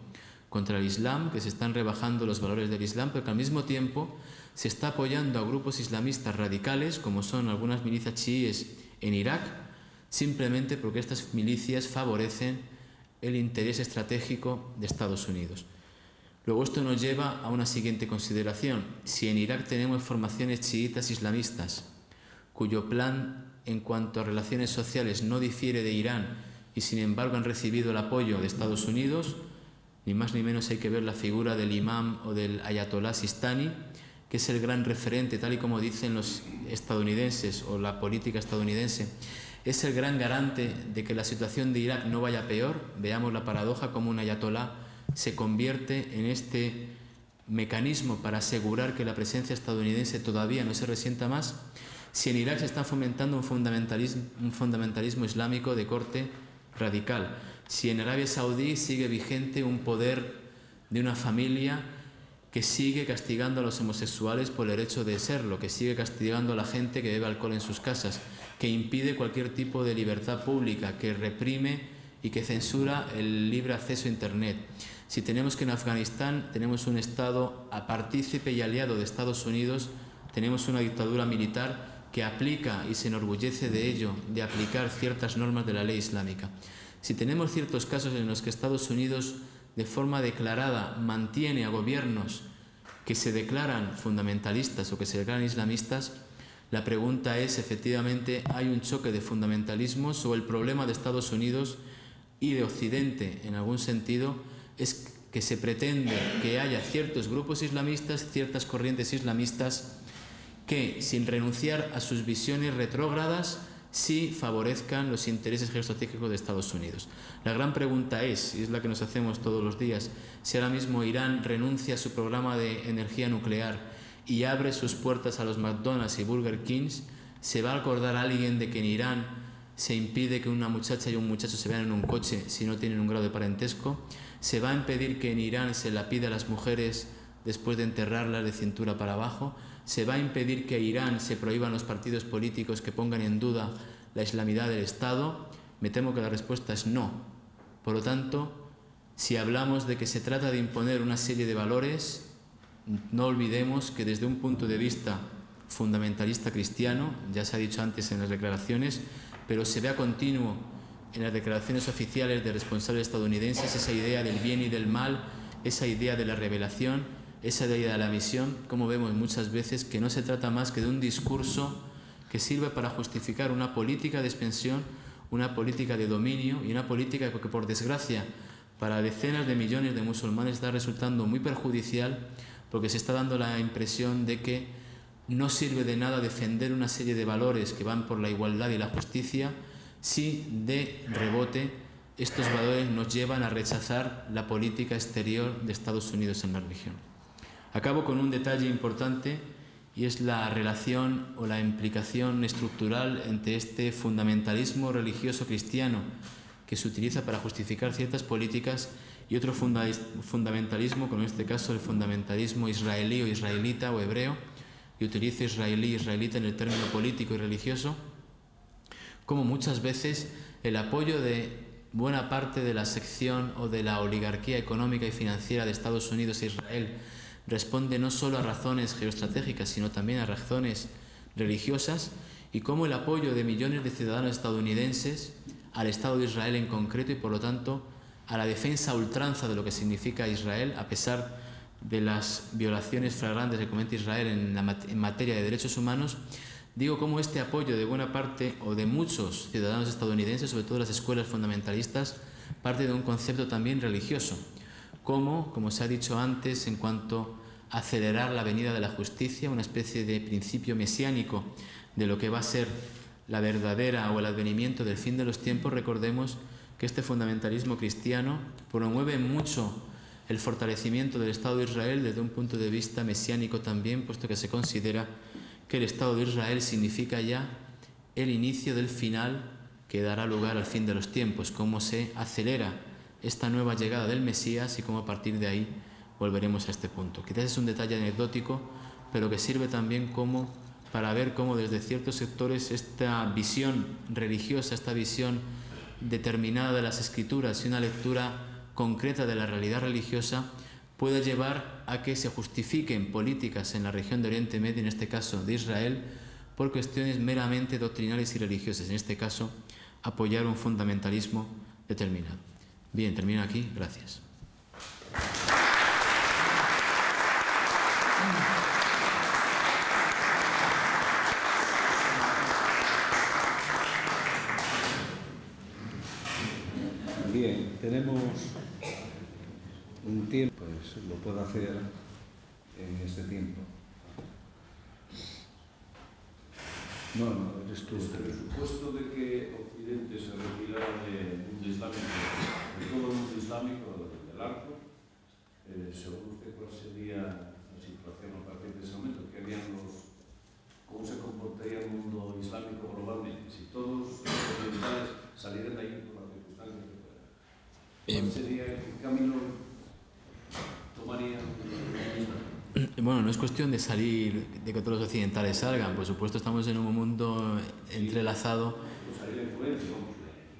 contra el Islam, que se están rebajando los valores del Islam, pero que al mismo tiempo se está apoyando a grupos islamistas radicales, como son algunas milicias chiíes en Irak, simplemente porque estas milicias favorecen el interés estratégico de Estados Unidos. Luego esto nos lleva a una siguiente consideración. Si en Irak tenemos formaciones chiitas islamistas, cuyo plan en cuanto a relaciones sociales no difiere de Irán y sin embargo han recibido el apoyo de Estados Unidos, ni más ni menos hay que ver la figura del imam o del ayatolá Sistani, que es el gran referente, tal y como dicen los estadounidenses o la política estadounidense, es el gran garante de que la situación de Irak no vaya peor. Veamos la paradoja, como un ayatolá se convierte en este mecanismo para asegurar que la presencia estadounidense todavía no se resienta más. Si en Irak se está fomentando un fundamentalismo islámico de corte radical, si en Arabia Saudí sigue vigente un poder de una familia que sigue castigando a los homosexuales por el hecho de serlo, que sigue castigando a la gente que bebe alcohol en sus casas, que impide cualquier tipo de libertad pública, que reprime y que censura el libre acceso a Internet. Si tenemos que en Afganistán tenemos un Estado partícipe y aliado de Estados Unidos, tenemos una dictadura militar que aplica y se enorgullece de ello, de aplicar ciertas normas de la ley islámica. Si tenemos ciertos casos en los que Estados Unidos de forma declarada mantiene a gobiernos que se declaran fundamentalistas o que se declaran islamistas, la pregunta es, efectivamente, ¿hay un choque de fundamentalismos o el problema de Estados Unidos y de Occidente, en algún sentido, es que se pretende que haya ciertos grupos islamistas, ciertas corrientes islamistas que, sin renunciar a sus visiones retrógradas, sí favorezcan los intereses geoestratégicos de Estados Unidos? La gran pregunta es, y es la que nos hacemos todos los días, si ahora mismo Irán renuncia a su programa de energía nuclear y abre sus puertas a los McDonald's y Burger Kings, ¿se va a acordar alguien de que en Irán se impide que una muchacha y un muchacho se vean en un coche si no tienen un grado de parentesco? ¿Se va a impedir que en Irán se lapide a las mujeres después de enterrarlas de cintura para abajo? ¿Se va a impedir que en Irán se prohíban los partidos políticos que pongan en duda la islamidad del Estado? Me temo que la respuesta es no. Por lo tanto, si hablamos de que se trata de imponer una serie de valores, no olvidemos que desde un punto de vista fundamentalista cristiano, ya se ha dicho antes en las declaraciones, pero se ve a continuo en las declaraciones oficiales de responsables estadounidenses esa idea del bien y del mal, esa idea de la revelación, esa idea de la misión, como vemos muchas veces que no se trata más que de un discurso que sirve para justificar una política de expansión, una política de dominio y una política que, por desgracia, para decenas de millones de musulmanes está resultando muy perjudicial, porque se está dando la impresión de que no sirve de nada defender una serie de valores que van por la igualdad y la justicia si de rebote estos valores nos llevan a rechazar la política exterior de Estados Unidos en la región. Acabo con un detalle importante, y es la relación o la implicación estructural entre este fundamentalismo religioso cristiano que se utiliza para justificar ciertas políticas y otro fundamentalismo, como en este caso el fundamentalismo israelí o israelita o hebreo, y utilizo israelí y israelita en el término político y religioso, como muchas veces el apoyo de buena parte de la sección o de la oligarquía económica y financiera de Estados Unidos e Israel responde no solo a razones geoestratégicas, sino también a razones religiosas, y cómo el apoyo de millones de ciudadanos estadounidenses al Estado de Israel en concreto y, por lo tanto, a la defensa a ultranza de lo que significa Israel, a pesar de las violaciones flagrantes que comete Israel en materia de derechos humanos, digo cómo este apoyo de buena parte o de muchos ciudadanos estadounidenses, sobre todo las escuelas fundamentalistas, parte de un concepto también religioso, como se ha dicho antes, en cuanto a acelerar la venida de la justicia, una especie de principio mesiánico de lo que va a ser la verdadera o el advenimiento del fin de los tiempos. Recordemos que este fundamentalismo cristiano promueve mucho el fortalecimiento del Estado de Israel desde un punto de vista mesiánico también, puesto que se considera que el Estado de Israel significa ya el inicio del final que dará lugar al fin de los tiempos, cómo se acelera esta nueva llegada del Mesías y cómo a partir de ahí volveremos a este punto. Quizás es un detalle anecdótico, pero que sirve también para ver cómo desde ciertos sectores esta visión religiosa, esta visión determinada de las Escrituras y una lectura concreta de la realidad religiosa puede llevar a que se justifiquen políticas en la región de Oriente Medio, en este caso de Israel, por cuestiones meramente doctrinales y religiosas, en este caso apoyar un fundamentalismo determinado. Bien, termino aquí. Gracias. Bien, tenemos un tiempo, pues lo puedo hacer en este tiempo. No, eres tú. El presupuesto de que Occidente se retirara del mundo islámico, de todo el mundo islámico, del arco, según usted, ¿cuál sería la situación a partir de ese momento? ¿Cómo se comportaría el mundo islámico globalmente? Si todos los occidentales salieran de ahí por las circunstancias que fueran, ¿cuál sería el camino tomaría el Islam? Bueno, no es cuestión de salir, de que todos los occidentales salgan. Por supuesto, estamos en un mundo entrelazado.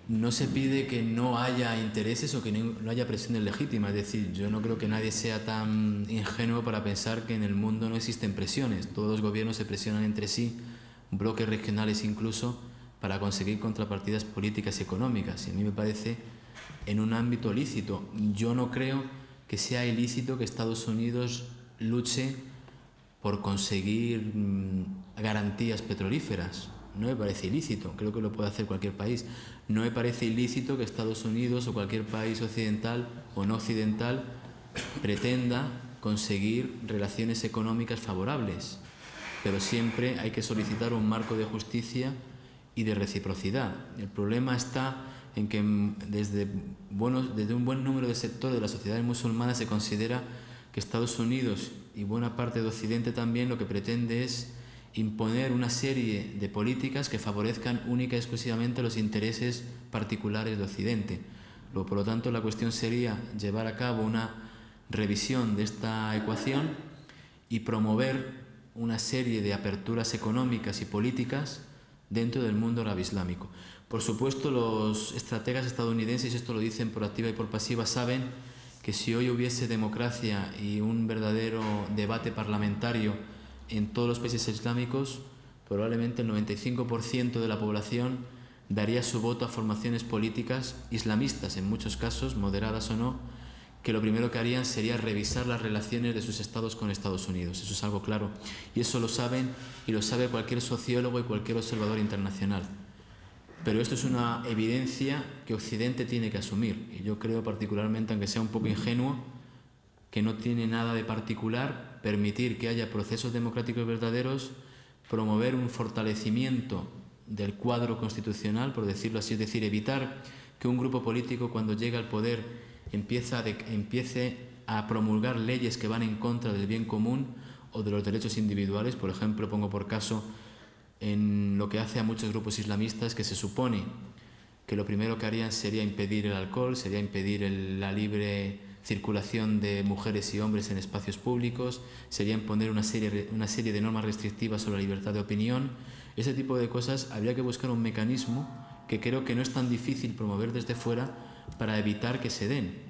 No se pide que no haya intereses o que no haya presiones legítimas. Es decir, yo no creo que nadie sea tan ingenuo para pensar que en el mundo no existen presiones. Todos los gobiernos se presionan entre sí, bloques regionales incluso, para conseguir contrapartidas políticas y económicas. Y a mí me parece en un ámbito lícito. Yo no creo que sea ilícito que Estados Unidos luche por conseguir garantías petrolíferas. No me parece ilícito, creo que lo puede hacer cualquier país. No me parece ilícito que Estados Unidos o cualquier país occidental o no occidental pretenda conseguir relaciones económicas favorables, pero siempre hay que solicitar un marco de justicia y de reciprocidad. El problema está en que desde un buen número de sectores de la sociedad musulmana se considera que Estados Unidos y buena parte de Occidente también lo que pretende es imponer una serie de políticas que favorezcan única y exclusivamente los intereses particulares de Occidente. Por lo tanto, la cuestión sería llevar a cabo una revisión de esta ecuación y promover una serie de aperturas económicas y políticas dentro del mundo árabe islámico. Por supuesto, los estrategas estadounidenses, esto lo dicen por activa y por pasiva, saben que si hoy hubiese democracia y un verdadero debate parlamentario en todos los países islámicos, probablemente el 95% de la población daría su voto a formaciones políticas islamistas, en muchos casos, moderadas o no, que lo primero que harían sería revisar las relaciones de sus estados con Estados Unidos. Eso es algo claro. Y eso lo saben y lo sabe cualquier sociólogo y cualquier observador internacional. Pero esto es una evidencia que Occidente tiene que asumir. Y yo creo particularmente, aunque sea un poco ingenuo, que no tiene nada de particular permitir que haya procesos democráticos verdaderos, promover un fortalecimiento del cuadro constitucional, por decirlo así, es decir, evitar que un grupo político cuando llega al poder empiece a promulgar leyes que van en contra del bien común o de los derechos individuales. Por ejemplo, pongo por caso en lo que hace a muchos grupos islamistas, que se supone que lo primero que harían sería impedir el alcohol, sería impedir la libre circulación de mujeres y hombres en espacios públicos, sería imponer una serie de normas restrictivas sobre la libertad de opinión. Ese tipo de cosas habría que buscar un mecanismo que creo que no es tan difícil promover desde fuera, para evitar que se den.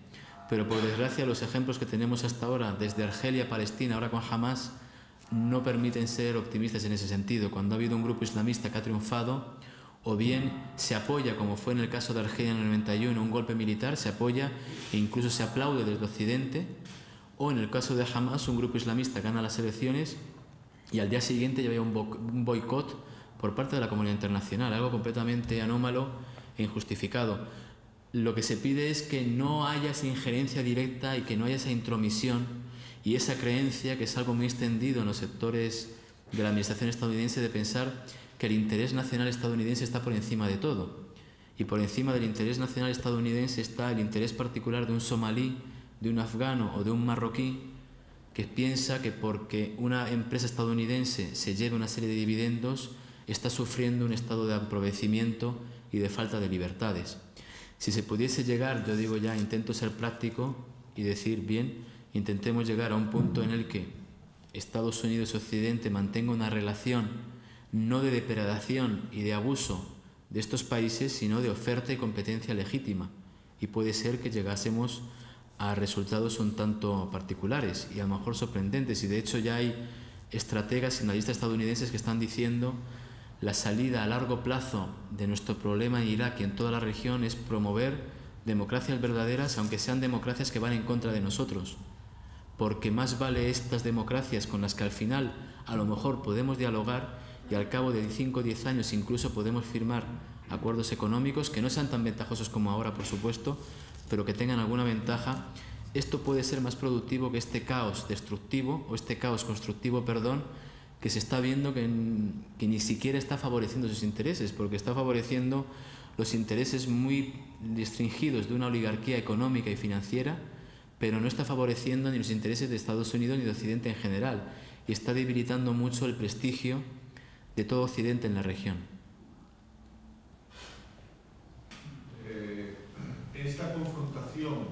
Pero por desgracia los ejemplos que tenemos hasta ahora, desde Argelia a Palestina, ahora con Hamas, no permiten ser optimistas en ese sentido. Cuando ha habido un grupo islamista que ha triunfado, o bien se apoya, como fue en el caso de Argelia en el 91, un golpe militar, se apoya e incluso se aplaude desde Occidente, o en el caso de Hamas, un grupo islamista gana las elecciones y al día siguiente ya había un boicot por parte de la comunidad internacional, algo completamente anómalo e injustificado. Lo que se pide es que no haya esa injerencia directa y que no haya esa intromisión y esa creencia, que es algo muy extendido en los sectores de la administración estadounidense, de pensar que el interés nacional estadounidense está por encima de todo. Y por encima del interés nacional estadounidense está el interés particular de un somalí, de un afgano o de un marroquí, que piensa que porque una empresa estadounidense se lleve una serie de dividendos, está sufriendo un estado de empobrecimiento y de falta de libertades. Si se pudiese llegar, yo digo ya, intento ser práctico y decir, bien, intentemos llegar a un punto en el que Estados Unidos y Occidente mantenga una relación no de depredación y de abuso de estos países, sino de oferta y competencia legítima. Y puede ser que llegásemos a resultados un tanto particulares y a lo mejor sorprendentes. Y de hecho ya hay estrategas y analistas estadounidenses que están diciendo la salida a largo plazo de nuestro problema en Irak y en toda la región es promover democracias verdaderas, aunque sean democracias que van en contra de nosotros. Porque más vale estas democracias con las que al final a lo mejor podemos dialogar y al cabo de 5 o 10 años incluso podemos firmar acuerdos económicos que no sean tan ventajosos como ahora, por supuesto, pero que tengan alguna ventaja. Esto puede ser más productivo que este caos destructivo, o este caos constructivo, perdón, que se está viendo que ni siquiera está favoreciendo sus intereses, porque está favoreciendo los intereses muy restringidos de una oligarquía económica y financiera, pero no está favoreciendo ni los intereses de Estados Unidos ni de Occidente en general, y está debilitando mucho el prestigio de todo Occidente en la región. Esta confrontación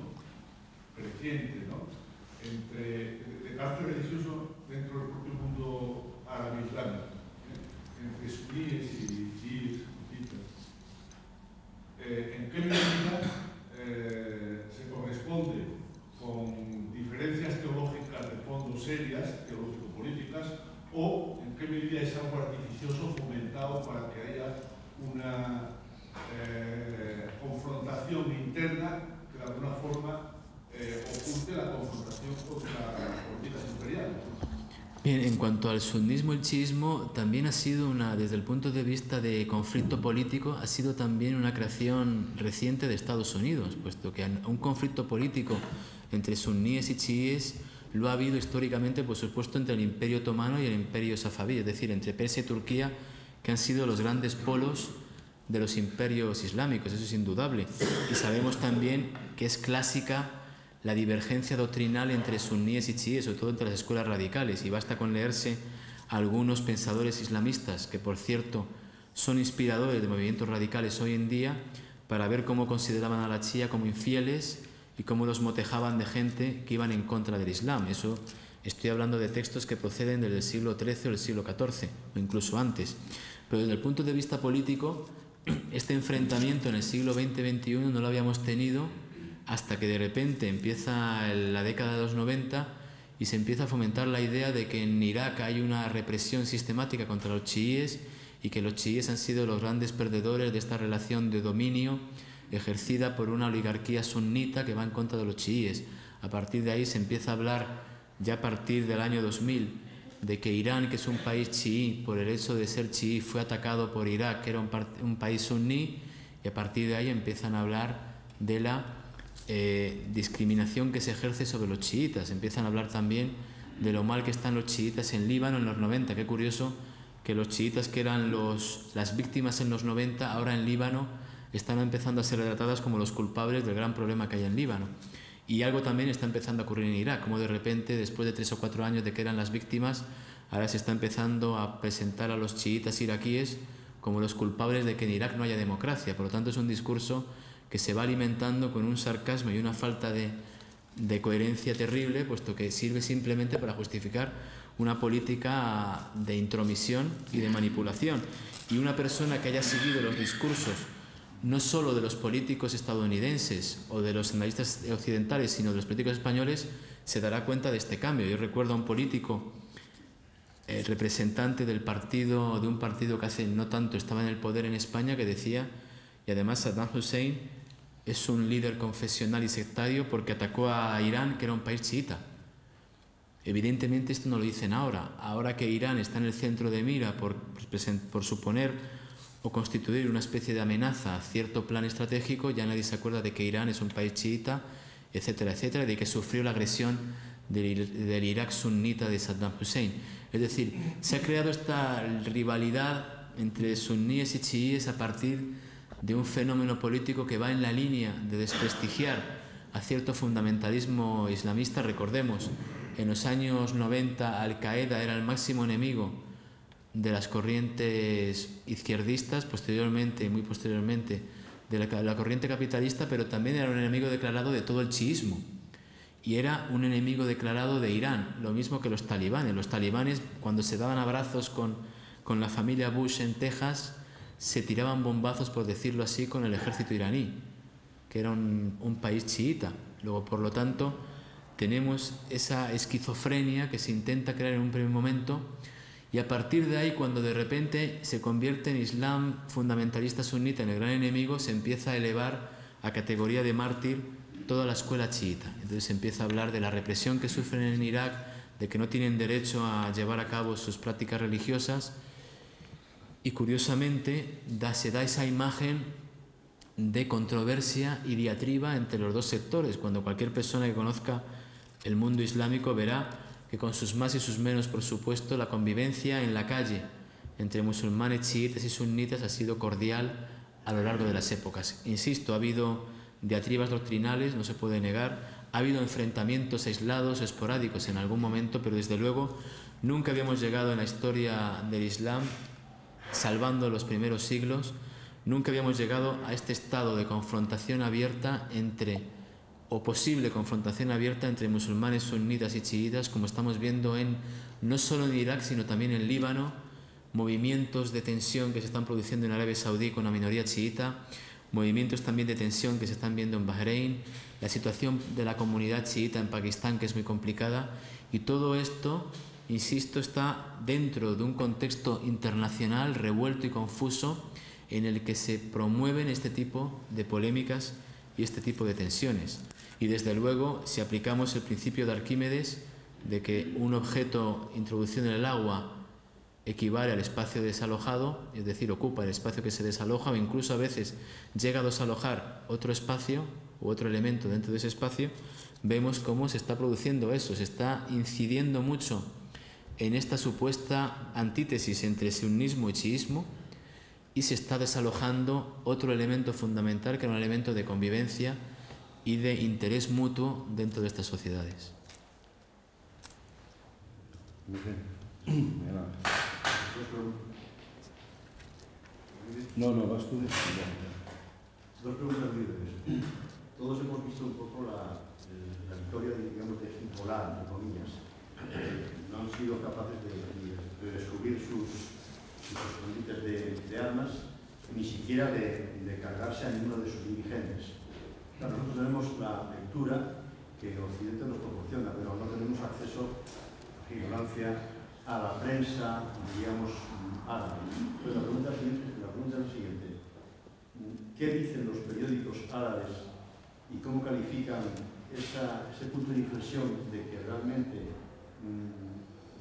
creciente, ¿no?, de carácter religioso dentro del propio mundo árabe islámico, entre suníes y chiíes, ¿en qué medida se corresponde con diferencias teológicas de fondo serias, teológico-políticas, o en qué medida es algo artificioso fomentado para que haya una confrontación interna que de alguna forma oculte la confrontación contra las políticas imperiales? Bien, en cuanto al sunismo, el chiismo también ha sido desde el punto de vista de conflicto político, ha sido también una creación reciente de Estados Unidos, puesto que un conflicto político entre suníes y chiíes lo ha habido históricamente, por supuesto, entre el Imperio Otomano y el Imperio Safavide, es decir, entre Persia y Turquía, que han sido los grandes polos de los imperios islámicos, eso es indudable. Y sabemos también que es clásica la divergencia doctrinal entre suníes y chiíes, sobre todo entre las escuelas radicales, y basta con leerse a algunos pensadores islamistas, que por cierto son inspiradores de movimientos radicales hoy en día, para ver cómo consideraban a la chía como infieles y cómo los motejaban de gente que iban en contra del Islam. Eso estoy hablando de textos que proceden desde el siglo XIII o el siglo XIV, o incluso antes. Pero desde el punto de vista político, este enfrentamiento en el siglo XX-XXI no lo habíamos tenido hasta que de repente empieza la década de los 90 y se empieza a fomentar la idea de que en Irak hay una represión sistemática contra los chiíes y que los chiíes han sido los grandes perdedores de esta relación de dominio ejercida por una oligarquía sunita que va en contra de los chiíes. A partir de ahí se empieza a hablar, ya a partir del año 2000, de que Irán, que es un país chií, por el hecho de ser chií, fue atacado por Irak, que era un país suní, y a partir de ahí empiezan a hablar de la discriminación que se ejerce sobre los chiitas. Empiezan a hablar también de lo mal que están los chiitas en Líbano en los 90. Qué curioso que los chiitas, que eran las víctimas en los 90, ahora en Líbano están empezando a ser retratadas como los culpables del gran problema que hay en Líbano. Y algo también está empezando a ocurrir en Irak, como de repente, después de 3 o 4 años de que eran las víctimas, ahora se está empezando a presentar a los chiitas iraquíes como los culpables de que en Irak no haya democracia. Por lo tanto, es un discurso que se va alimentando con un sarcasmo y una falta de coherencia terrible, puesto que sirve simplemente para justificar una política de intromisión y de manipulación. Y una persona que haya seguido los discursos no solo de los políticos estadounidenses o de los analistas occidentales, sino de los políticos españoles, se dará cuenta de este cambio. Yo recuerdo a un político, representante del partido, de un partido que hace no tanto estaba en el poder en España, que decía, y además Saddam Hussein es un líder confesional y sectario porque atacó a Irán, que era un país chiita. Evidentemente esto no lo dicen ahora. Ahora que Irán está en el centro de mira por suponer o constituir una especie de amenaza a cierto plan estratégico, ya nadie se acuerda de que Irán es un país chiita, etcétera, etcétera, y de que sufrió la agresión del Irak sunita de Saddam Hussein. Es decir, se ha creado esta rivalidad entre suníes y chiíes a partir de un fenómeno político que va en la línea de desprestigiar a cierto fundamentalismo islamista. Recordemos, en los años 90 Al-Qaeda era el máximo enemigo de las corrientes izquierdistas, posteriormente, muy posteriormente, de la corriente capitalista, pero también era un enemigo declarado de todo el chiismo. Y era un enemigo declarado de Irán, lo mismo que los talibanes. Los talibanes, cuando se daban abrazos con la familia Bush en Texas, se tiraban bombazos, por decirlo así, con el ejército iraní, que era un país chiita. Luego, por lo tanto, tenemos esa esquizofrenia que se intenta crear en un primer momento, y a partir de ahí, cuando de repente se convierte en Islam fundamentalista sunita en el gran enemigo, se empieza a elevar a categoría de mártir toda la escuela chiita. Entonces se empieza a hablar de la represión que sufren en Irak, de que no tienen derecho a llevar a cabo sus prácticas religiosas, y curiosamente se da esa imagen de controversia y diatriba entre los dos sectores, cuando cualquier persona que conozca el mundo islámico verá que con sus más y sus menos, por supuesto, la convivencia en la calle entre musulmanes, chiítas y sunitas ha sido cordial a lo largo de las épocas. Insisto, ha habido diatribas doctrinales, no se puede negar, ha habido enfrentamientos aislados, esporádicos en algún momento, pero desde luego nunca habíamos llegado en la historia del Islam, salvando los primeros siglos, nunca habíamos llegado a este estado de confrontación abierta o posible confrontación abierta entre musulmanes sunitas y chiítas, como estamos viendo no solo en Irak, sino también en Líbano, movimientos de tensión que se están produciendo en Arabia Saudí con la minoría chiita, movimientos también de tensión que se están viendo en Bahrein, la situación de la comunidad chiita en Pakistán, que es muy complicada, y todo esto, insisto, está dentro de un contexto internacional revuelto y confuso en el que se promueven este tipo de polémicas y este tipo de tensiones. Y desde luego, si aplicamos el principio de Arquímedes de que un objeto introducido en el agua equivale al espacio desalojado, es decir, ocupa el espacio que se desaloja, o incluso a veces llega a desalojar otro espacio u otro elemento dentro de ese espacio, vemos cómo se está produciendo eso, se está incidiendo mucho en esta supuesta antítesis entre sunismo y chiismo, y se está desalojando otro elemento fundamental, que era un elemento de convivencia y de interés mutuo dentro de estas sociedades. Muy bien. No, vas tú. Dos preguntas muy breves. Todos hemos visto un poco la victoria, digamos, de Hezbollah, entre comillas. No han sido capaces de descubrir sus escondites de armas, ni siquiera de cargarse a ninguno de sus dirigentes. Claro, nosotros tenemos la lectura que Occidente nos proporciona, pero no tenemos acceso, a ignorancia, a la prensa, digamos, árabe. Entonces la pregunta es la siguiente. ¿Qué dicen los periódicos árabes y cómo califican ese punto de inflexión de que realmente,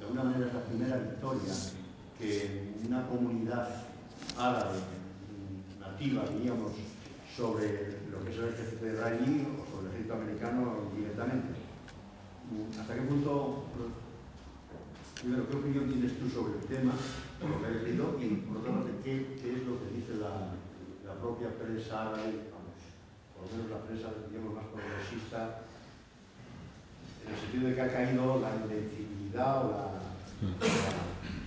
de alguna manera, es la primera victoria que una comunidad árabe nativa, diríamos, sobre lo que es el ejército israelí o sobre el ejército americano directamente? ¿Hasta qué punto, primero, qué opinión tienes tú sobre el tema, por lo que has leído, y por otra parte, qué es lo que dice la propia prensa árabe, vamos, por lo menos la prensa, digamos, más progresista, en el sentido de que ha caído la invencibilidad o la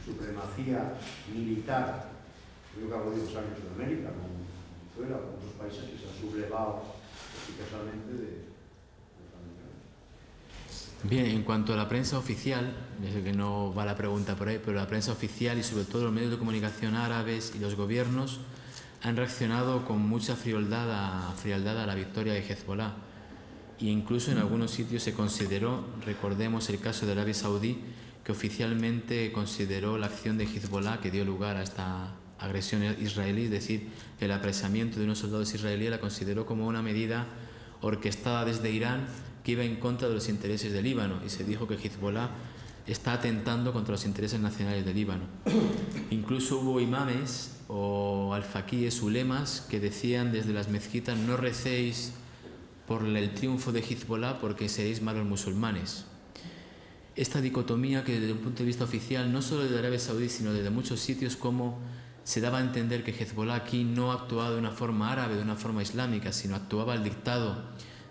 supremacía militar, creo que ha habido 2 años en América, con Venezuela, con otros países que se han sublevado eficazmente de los americanos. Bien, en cuanto a la prensa oficial, desde que no va la pregunta por ahí, pero la prensa oficial y sobre todo los medios de comunicación árabes y los gobiernos han reaccionado con mucha frialdad a la victoria de Hezbollah. E incluso en algunos sitios se consideró, recordemos el caso de Arabia Saudí, que oficialmente consideró la acción de Hezbollah que dio lugar a esta agresión israelí, es decir, el apresamiento de unos soldados israelíes la consideró como una medida orquestada desde Irán que iba en contra de los intereses del Líbano, y se dijo que Hezbollah está atentando contra los intereses nacionales del Líbano. Incluso hubo imames o alfaquíes, ulemas, que decían desde las mezquitas: no recéis por el triunfo de Hezbollah porque seréis malos musulmanes. Esta dicotomía que desde un punto de vista oficial, no solo desde Arabia Saudí, sino desde muchos sitios, como se daba a entender que Hezbollah aquí no actuaba de una forma árabe, de una forma islámica, sino actuaba al dictado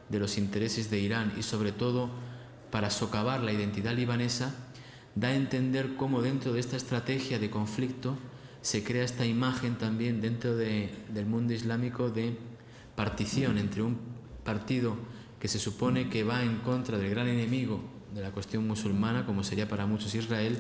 de los intereses de Irán y sobre todo para socavar la identidad libanesa, da a entender cómo dentro de esta estrategia de conflicto se crea esta imagen también dentro del mundo islámico de partición entre un partido que se supone que va en contra del gran enemigo de la cuestión musulmana, como sería para muchos Israel,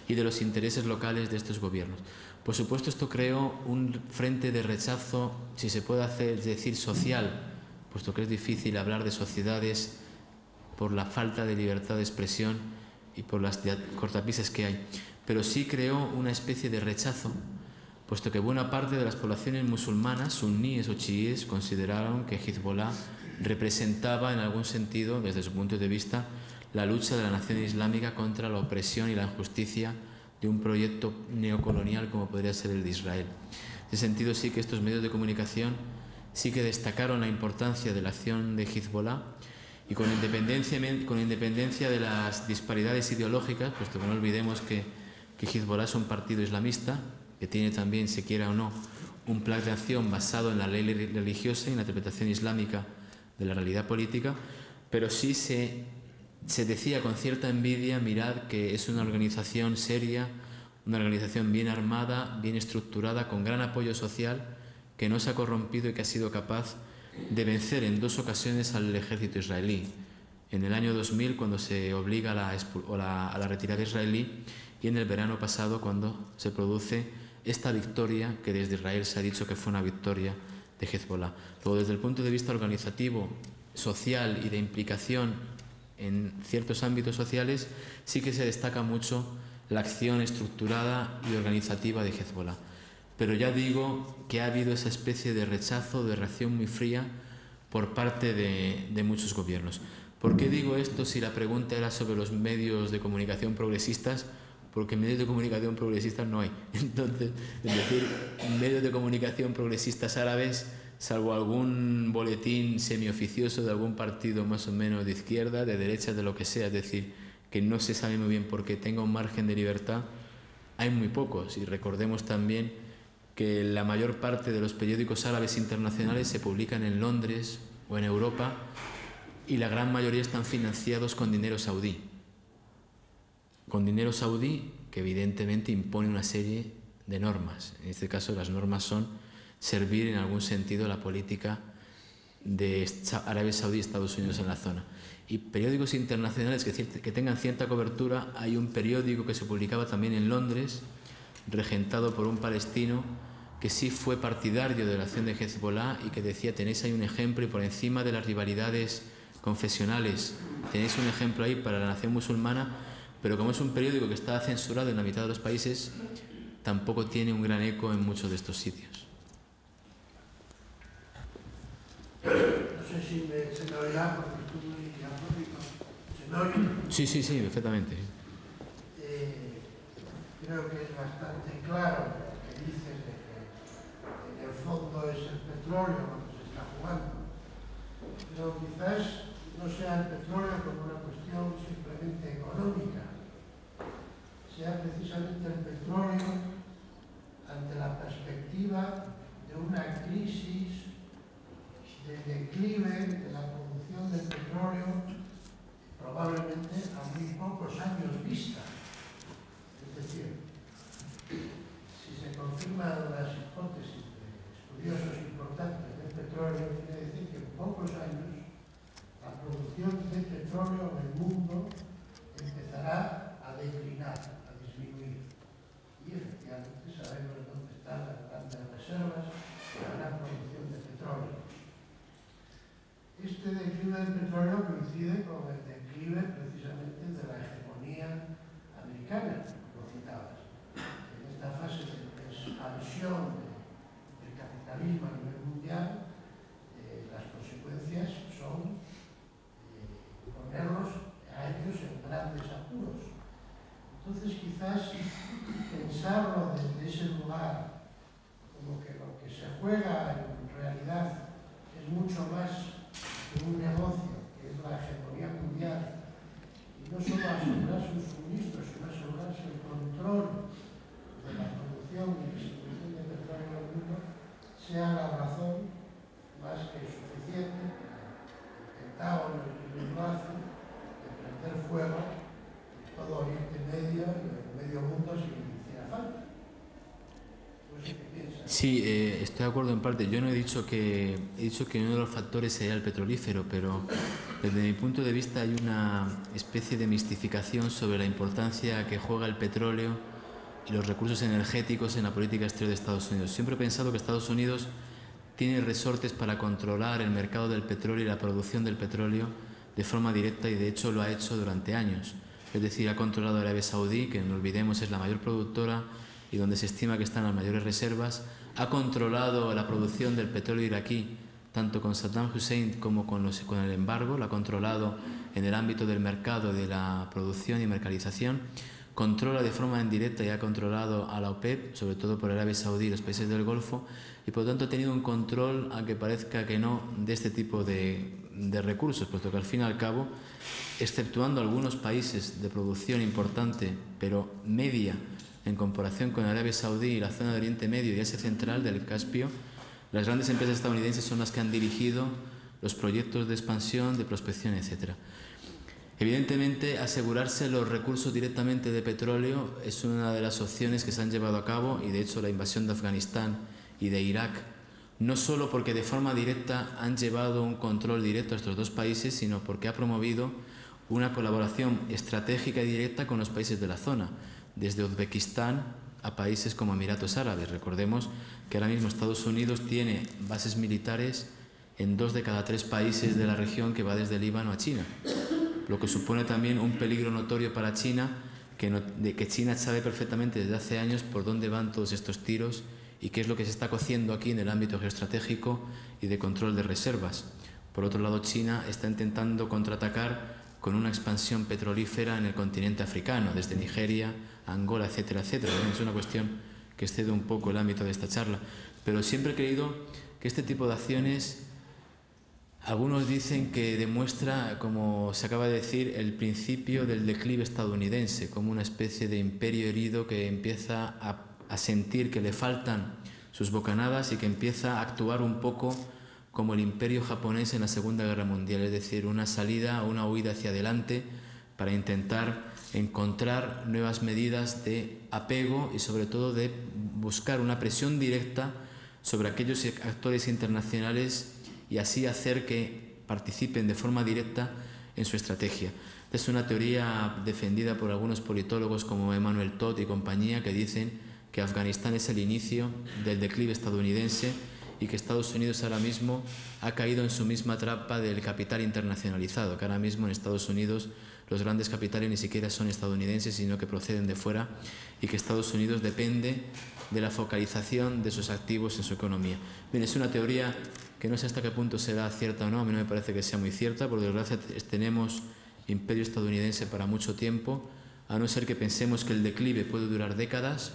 y de los intereses locales de estos gobiernos. Por supuesto, esto creó un frente de rechazo, si se puede decir social, puesto que es difícil hablar de sociedades por la falta de libertad de expresión y por las cortapisas que hay, pero sí creó una especie de rechazo, puesto que buena parte de las poblaciones musulmanas, suníes o chiíes, consideraron que Hezbollah representaba en algún sentido, desde su punto de vista, la lucha de la nación islámica contra la opresión y la injusticia de un proyecto neocolonial como podría ser el de Israel. En ese sentido, sí que estos medios de comunicación sí que destacaron la importancia de la acción de Hezbollah, y con independencia de las disparidades ideológicas, puesto que no olvidemos que Hezbollah es un partido islamista que tiene también, se quiera o no, un plan de acción basado en la ley religiosa y en la interpretación islámica de la realidad política, pero sí se decía con cierta envidia: mirad que es una organización seria, una organización bien armada, bien estructurada, con gran apoyo social, que no se ha corrompido y que ha sido capaz de vencer en 2 ocasiones al ejército israelí. En el año 2000, cuando se obliga a la retirada israelí, y en el verano pasado, cuando se produce esta victoria que desde Israel se ha dicho que fue una victoria de Hezbollah. Luego, desde el punto de vista organizativo, social y de implicación en ciertos ámbitos sociales, sí que se destaca mucho la acción estructurada y organizativa de Hezbollah. Pero ya digo que ha habido esa especie de rechazo, de reacción muy fría por parte de muchos gobiernos. ¿Por qué digo esto si la pregunta era sobre los medios de comunicación progresistas? Porque medios de comunicación progresistas no hay. Entonces, es decir, medios de comunicación progresistas árabes, salvo algún boletín semioficioso de algún partido más o menos de izquierda, de derecha, de lo que sea, es decir, que no se sabe muy bien por qué tenga un margen de libertad, hay muy pocos. Y recordemos también que la mayor parte de los periódicos árabes internacionales se publican en Londres o en Europa, y la gran mayoría están financiados con dinero saudí. Con dinero saudí que evidentemente impone una serie de normas. En este caso, las normas son servir en algún sentido la política de Arabia Saudí y Estados Unidos en la zona. Y periódicos internacionales que tengan cierta cobertura, hay un periódico que se publicaba también en Londres, regentado por un palestino, que sí fue partidario de la acción de Hezbollah y que decía: tenéis ahí un ejemplo, y por encima de las rivalidades confesionales tenéis un ejemplo ahí para la nación musulmana. Pero como es un periódico que está censurado en la mitad de los países, tampoco tiene un gran eco en muchos de estos sitios. No sé si se me oirá porque estoy muy diafónico. ¿Se me oye? Sí, perfectamente. Creo que es bastante claro lo que dices de que en el fondo es el petróleo lo que se está jugando. Pero quizás no sea el petróleo como una cuestión simplemente económica, sea precisamente el petróleo ante la perspectiva de una crisis de declive de la producción del petróleo, probablemente a muy pocos años vista. Es decir, si se confirman las hipótesis de estudiosos importantes del petróleo, quiere decir que en pocos años la producción de petróleo en el mundo empezará a declinar, a disminuir. Y efectivamente sabemos dónde están las grandes reservas, la gran producción de petróleo. Este declive del petróleo coincide con el declive precisamente de la hegemonía americana, como citabas. En esta fase de expansión del capitalismo a nivel mundial, las consecuencias son ponerlos a ellos en grandes apuros. Entonces, quizás pensarlo desde ese lugar, como que lo que se juega en realidad es mucho más que un negocio, que es la hegemonía mundial, y no solo asegurarse un suministro, sino asegurarse el control de la producción y distribución de petróleo en el mundo, sea la razón más que suficiente para el Pentágono y el hace de prender fuego en todo Oriente Medio y en medio mundo si hiciera falta. No sé qué piensas. Sí, estoy de acuerdo en parte. Yo no he dicho que uno de los factores sería el petrolífero, pero desde mi punto de vista hay una especie de mistificación sobre la importancia que juega el petróleo y los recursos energéticos en la política exterior de Estados Unidos. Siempre he pensado que Estados Unidos tiene resortes para controlar el mercado del petróleo y la producción del petróleo de forma directa, y de hecho lo ha hecho durante años. Es decir, ha controlado a Arabia Saudí, que no olvidemos es la mayor productora y donde se estima que están las mayores reservas. Ha controlado la producción del petróleo iraquí, tanto con Saddam Hussein como con el embargo. Lo ha controlado en el ámbito del mercado, de la producción y mercantilización. Controla de forma indirecta y ha controlado a la OPEP, sobre todo por Arabia Saudí y los países del Golfo, y por lo tanto ha tenido un control, aunque parezca que no, de este tipo de recursos, puesto que al fin y al cabo, exceptuando algunos países de producción importante, pero media en comparación con Arabia Saudí y la zona de Oriente Medio y Asia Central del Caspio, las grandes empresas estadounidenses son las que han dirigido los proyectos de expansión, de prospección, etc. Evidentemente, asegurarse los recursos directamente de petróleo es una de las opciones que se han llevado a cabo, y de hecho la invasión de Afganistán y de Irak, no solo porque de forma directa han llevado un control directo a estos dos países, sino porque ha promovido una colaboración estratégica y directa con los países de la zona, desde Uzbekistán a países como Emiratos Árabes. Recordemos que ahora mismo Estados Unidos tiene bases militares en 2 de cada 3 países de la región, que va desde Líbano a China, lo que supone también un peligro notorio para China, que China sabe perfectamente desde hace años por dónde van todos estos tiros y qué es lo que se está cociendo aquí en el ámbito geoestratégico y de control de reservas. Por otro lado, China está intentando contraatacar con una expansión petrolífera en el continente africano, desde Nigeria, Angola, etcétera, etcétera. Es una cuestión que excede un poco el ámbito de esta charla, pero siempre he creído que este tipo de acciones, algunos dicen que demuestra, como se acaba de decir, el principio del declive estadounidense, como una especie de imperio herido que empieza a sentir que le faltan sus bocanadas y que empieza a actuar un poco como el imperio japonés en la Segunda Guerra Mundial, es decir, una salida o una huida hacia adelante para intentar encontrar nuevas medidas de apego y sobre todo de buscar una presión directa sobre aquellos actores internacionales y así hacer que participen de forma directa en su estrategia. Es una teoría defendida por algunos politólogos como Emmanuel Todd y compañía, que dicen que Afganistán es el inicio del declive estadounidense y que Estados Unidos ahora mismo ha caído en su misma trampa del capital internacionalizado, que ahora mismo en Estados Unidos los grandes capitales ni siquiera son estadounidenses, sino que proceden de fuera, y que Estados Unidos depende de la focalización de sus activos en su economía. Bien, es una teoría que no sé hasta qué punto será cierta o no, a mí no me parece que sea muy cierta. Por desgracia tenemos imperio estadounidense para mucho tiempo, a no ser que pensemos que el declive puede durar décadas,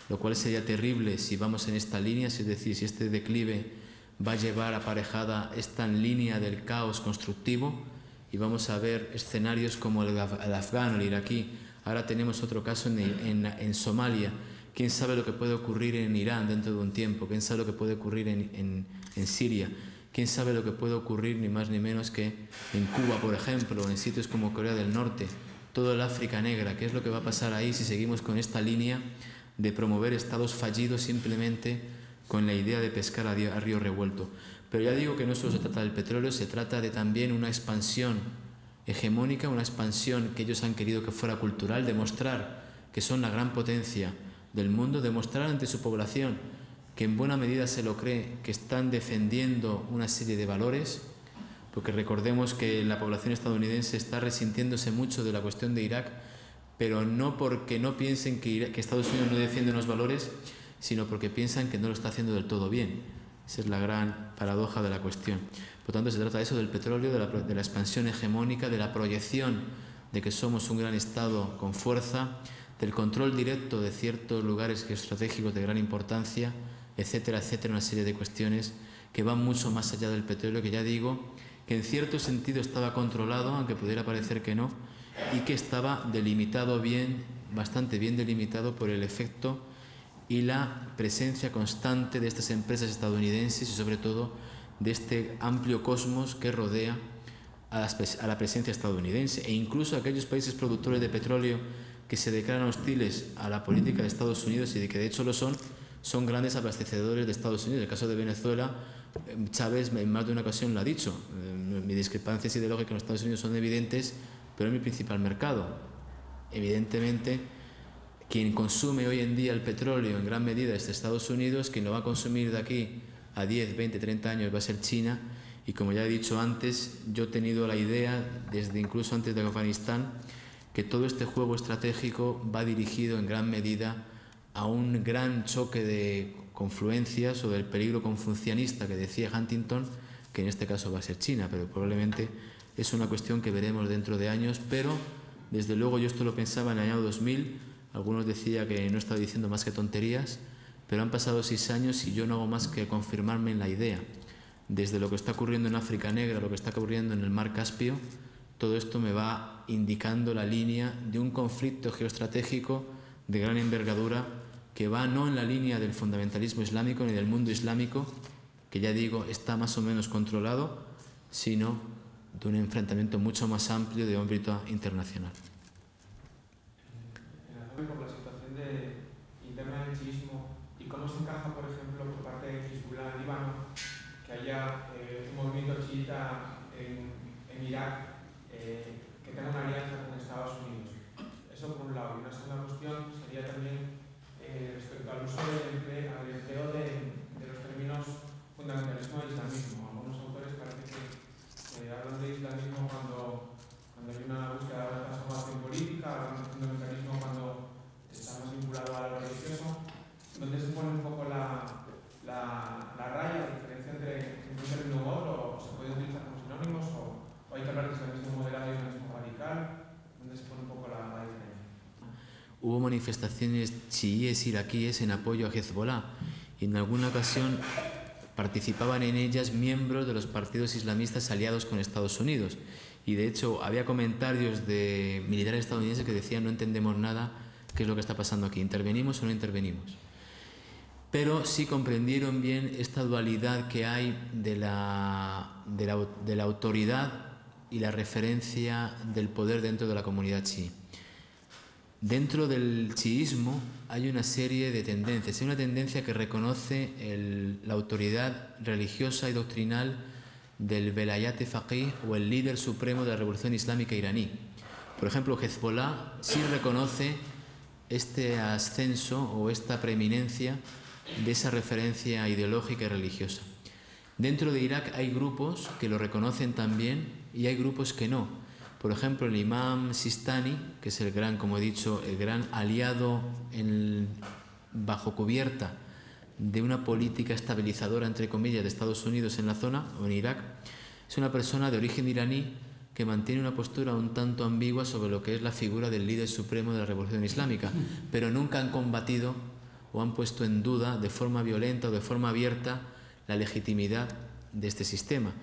lo cual sería terrible si vamos en esta línea, es decir, si este declive va a llevar aparejada esta línea del caos constructivo y vamos a ver escenarios como el afgano, el iraquí. Ahora tenemos otro caso en Somalia. ¿Quién sabe lo que puede ocurrir en Irán dentro de un tiempo? ¿Quién sabe lo que puede ocurrir en Siria? ¿Quién sabe lo que puede ocurrir ni más ni menos que en Cuba, por ejemplo, o en sitios como Corea del Norte? Todo el África negra. ¿Qué es lo que va a pasar ahí si seguimos con esta línea de promover estados fallidos simplemente con la idea de pescar a río revuelto? Pero ya digo que no solo se trata del petróleo, se trata de también una expansión hegemónica, una expansión que ellos han querido que fuera cultural, demostrar que son la gran potencia del mundo, demostrar ante su población que en buena medida se lo cree, que están defendiendo una serie de valores, porque recordemos que la población estadounidense está resintiéndose mucho de la cuestión de Irak, pero no porque no piensen que Estados Unidos no defiende unos valores, sino porque piensan que no lo está haciendo del todo bien. Esa es la gran paradoja de la cuestión. Por tanto, se trata de eso, del petróleo, de la expansión hegemónica, de la proyección de que somos un gran Estado con fuerza, del control directo de ciertos lugares estratégicos de gran importancia, etcétera, etcétera, una serie de cuestiones que van mucho más allá del petróleo, que ya digo, que en cierto sentido estaba controlado, aunque pudiera parecer que no, y que estaba delimitado bien, bastante bien delimitado por el efecto y la presencia constante de estas empresas estadounidenses y sobre todo de este amplio cosmos que rodea a la presencia estadounidense, e incluso aquellos países productores de petróleo que se declaran hostiles a la política de Estados Unidos y de que de hecho lo son grandes abastecedores de Estados Unidos. En el caso de Venezuela, Chávez en más de una ocasión lo ha dicho. Mis discrepancias ideológicas con los Estados Unidos son evidentes, pero es mi principal mercado. Evidentemente, quien consume hoy en día el petróleo en gran medida es Estados Unidos, quien lo va a consumir de aquí a 10, 20, 30 años va a ser China, y como ya he dicho antes, yo he tenido la idea, desde incluso antes de Afganistán, que todo este juego estratégico va dirigido en gran medida a un gran choque de confluencias o del peligro confucianista que decía Huntington, que en este caso va a ser China, pero probablemente es una cuestión que veremos dentro de años, pero desde luego yo esto lo pensaba en el año 2000, algunos decían que no estaba diciendo más que tonterías, pero han pasado 6 años y yo no hago más que confirmarme en la idea. Desde lo que está ocurriendo en África Negra, lo que está ocurriendo en el Mar Caspio, todo esto me va indicando la línea de un conflicto geoestratégico de gran envergadura que va no en la línea del fundamentalismo islámico ni del mundo islámico, que ya digo está más o menos controlado, sino de un enfrentamiento mucho más amplio de ámbito internacional. Por la situación interna del chiismo y cómo se encaja, por ejemplo, por parte de Hezbollah en Líbano, que haya un movimiento chiita en Irak que tenga una alianza con Estados Unidos. Eso por un lado. Y una segunda cuestión sería también respecto al uso al empleo de los términos fundamentalismo e islamismo. Algunos autores parece que hablan de islamismo cuando hay una búsqueda de transformación política, hablan de fundamentalismo cuando está más vinculado a lo religioso. ¿Dónde se pone un poco la raya, la diferencia entre un término u otro? ¿O se puede utilizar como sinónimos? ¿O hay que hablar de islamismo moderado y islamismo radical? ¿Dónde se pone un poco la diferencia? Hubo manifestaciones chiíes iraquíes en apoyo a Hezbollah y en alguna ocasión participaban en ellas miembros de los partidos islamistas aliados con Estados Unidos. Y de hecho había comentarios de militares estadounidenses que decían: no entendemos nada, qué es lo que está pasando aquí, ¿intervenimos o no intervenimos? Pero sí comprendieron bien esta dualidad que hay de la autoridad y la referencia del poder dentro de la comunidad chií. Dentro del chiismo hay una serie de tendencias. Hay una tendencia que reconoce la autoridad religiosa y doctrinal del Velayat-e Faqih, o el líder supremo de la revolución islámica iraní. Por ejemplo, Hezbollah sí reconoce este ascenso o esta preeminencia de esa referencia ideológica y religiosa. Dentro de Irak hay grupos que lo reconocen también y hay grupos que no. Por ejemplo, el imam Sistani, que es el gran, como he dicho, el gran aliado bajo cubierta de una política estabilizadora, entre comillas, de Estados Unidos en la zona o en Irak, es una persona de origen iraní que mantiene una postura un tanto ambigua sobre lo que es la figura del líder supremo de la revolución islámica, pero nunca han combatido o han puesto en duda de forma violenta o de forma abierta la legitimidad de este sistema.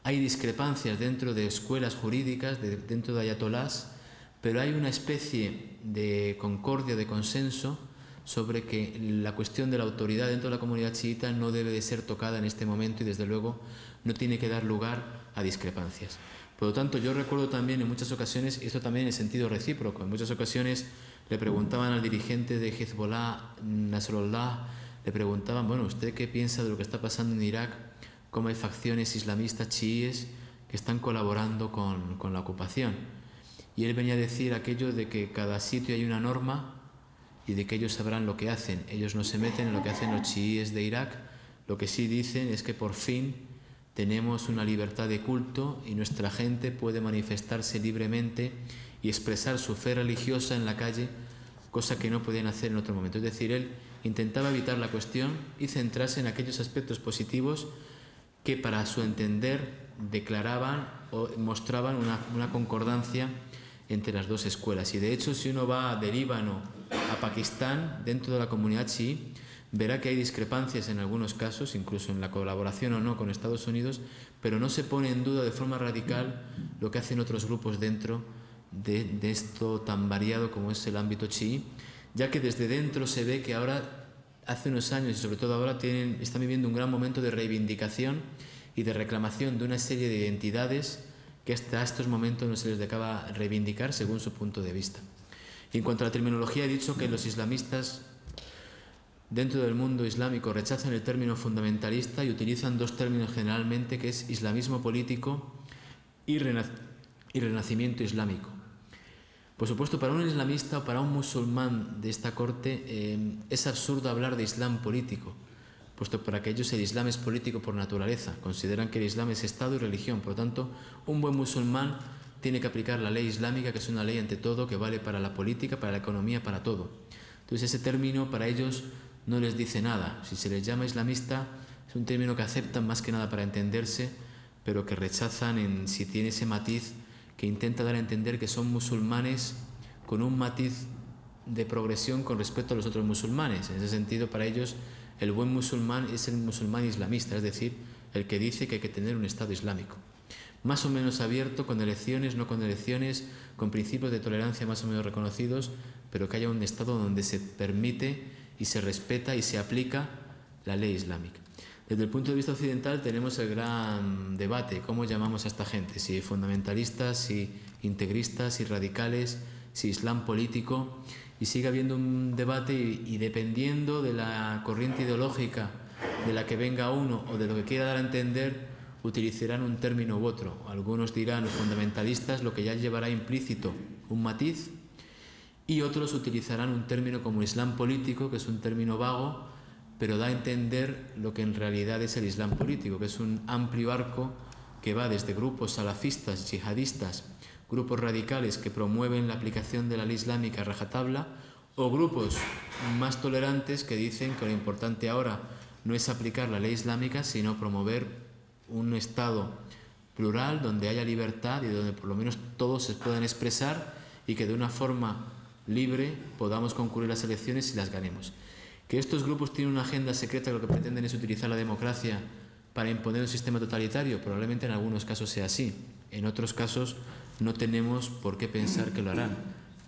Hay discrepancias dentro de escuelas jurídicas, dentro de ayatolás, pero hay una especie de concordia, de consenso sobre que la cuestión de la autoridad dentro de la comunidad chiita no debe de ser tocada en este momento y desde luego no tiene que dar lugar a discrepancias. Por lo tanto, yo recuerdo también en muchas ocasiones, y esto también en sentido recíproco, en muchas ocasiones le preguntaban al dirigente de Hezbollah, Nasrallah, le preguntaban: bueno, ¿usted qué piensa de lo que está pasando en Irak? Cómo hay facciones islamistas chiíes que están colaborando con la ocupación. Y él venía a decir aquello de que cada sitio hay una norma y de que ellos sabrán lo que hacen. Ellos no se meten en lo que hacen los chiíes de Irak. Lo que sí dicen es que por fin tenemos una libertad de culto y nuestra gente puede manifestarse libremente y expresar su fe religiosa en la calle, cosa que no podían hacer en otro momento. Es decir, él intentaba evitar la cuestión y centrarse en aquellos aspectos positivos que, para su entender, declaraban o mostraban una concordancia entre las dos escuelas. Y de hecho, si uno va de Líbano a Pakistán, dentro de la comunidad chií, verá que hay discrepancias en algunos casos, incluso en la colaboración o no con Estados Unidos, pero no se pone en duda de forma radical lo que hacen otros grupos dentro de esto tan variado como es el ámbito chií, ya que desde dentro se ve que ahora, hace unos años y sobre todo ahora, están viviendo un gran momento de reivindicación y de reclamación de una serie de identidades que hasta estos momentos no se les dejaba reivindicar según su punto de vista. Y en cuanto a la terminología, he dicho que los islamistas dentro del mundo islámico rechazan el término fundamentalista y utilizan dos términos generalmente, que es islamismo político y renacimiento islámico. Por supuesto, para un islamista o para un musulmán de esta corte es absurdo hablar de islam político, puesto que para que ellos el islam es político por naturaleza. Consideran que el islam es Estado y religión. Por lo tanto, un buen musulmán tiene que aplicar la ley islámica, que es una ley ante todo, que vale para la política, para la economía, para todo. Entonces ese término para ellos no les dice nada. Si se les llama islamista, es un término que aceptan más que nada para entenderse, pero que rechazan si tiene ese matiz que intenta dar a entender que son musulmanes con un matiz de progresión con respecto a los otros musulmanes. En ese sentido, para ellos, el buen musulmán es el musulmán islamista, es decir, el que dice que hay que tener un Estado islámico. Más o menos abierto, con elecciones, no con elecciones, con principios de tolerancia más o menos reconocidos, pero que haya un Estado donde se permite y se respeta y se aplica la ley islámica. Desde el punto de vista occidental tenemos el gran debate: ¿cómo llamamos a esta gente? Si fundamentalistas, si integristas, si radicales, si islam político. Y sigue habiendo un debate y dependiendo de la corriente ideológica de la que venga uno o de lo que quiera dar a entender, utilizarán un término u otro. Algunos dirán fundamentalistas, lo que ya llevará implícito un matiz, y otros utilizarán un término como islam político, que es un término vago, pero da a entender lo que en realidad es el islam político, que es un amplio arco que va desde grupos salafistas, yihadistas, grupos radicales que promueven la aplicación de la ley islámica a rajatabla, o grupos más tolerantes que dicen que lo importante ahora no es aplicar la ley islámica, sino promover un Estado plural donde haya libertad y donde por lo menos todos se puedan expresar y que de una forma libre podamos concurrir las elecciones y las ganemos. Que estos grupos tienen una agenda secreta que lo que pretenden es utilizar la democracia para imponer un sistema totalitario, probablemente en algunos casos sea así. En otros casos no tenemos por qué pensar que lo harán.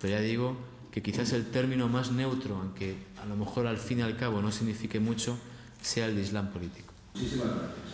Pero ya digo que quizás el término más neutro, aunque a lo mejor al fin y al cabo no signifique mucho, sea el de islam político. Muchísimas gracias.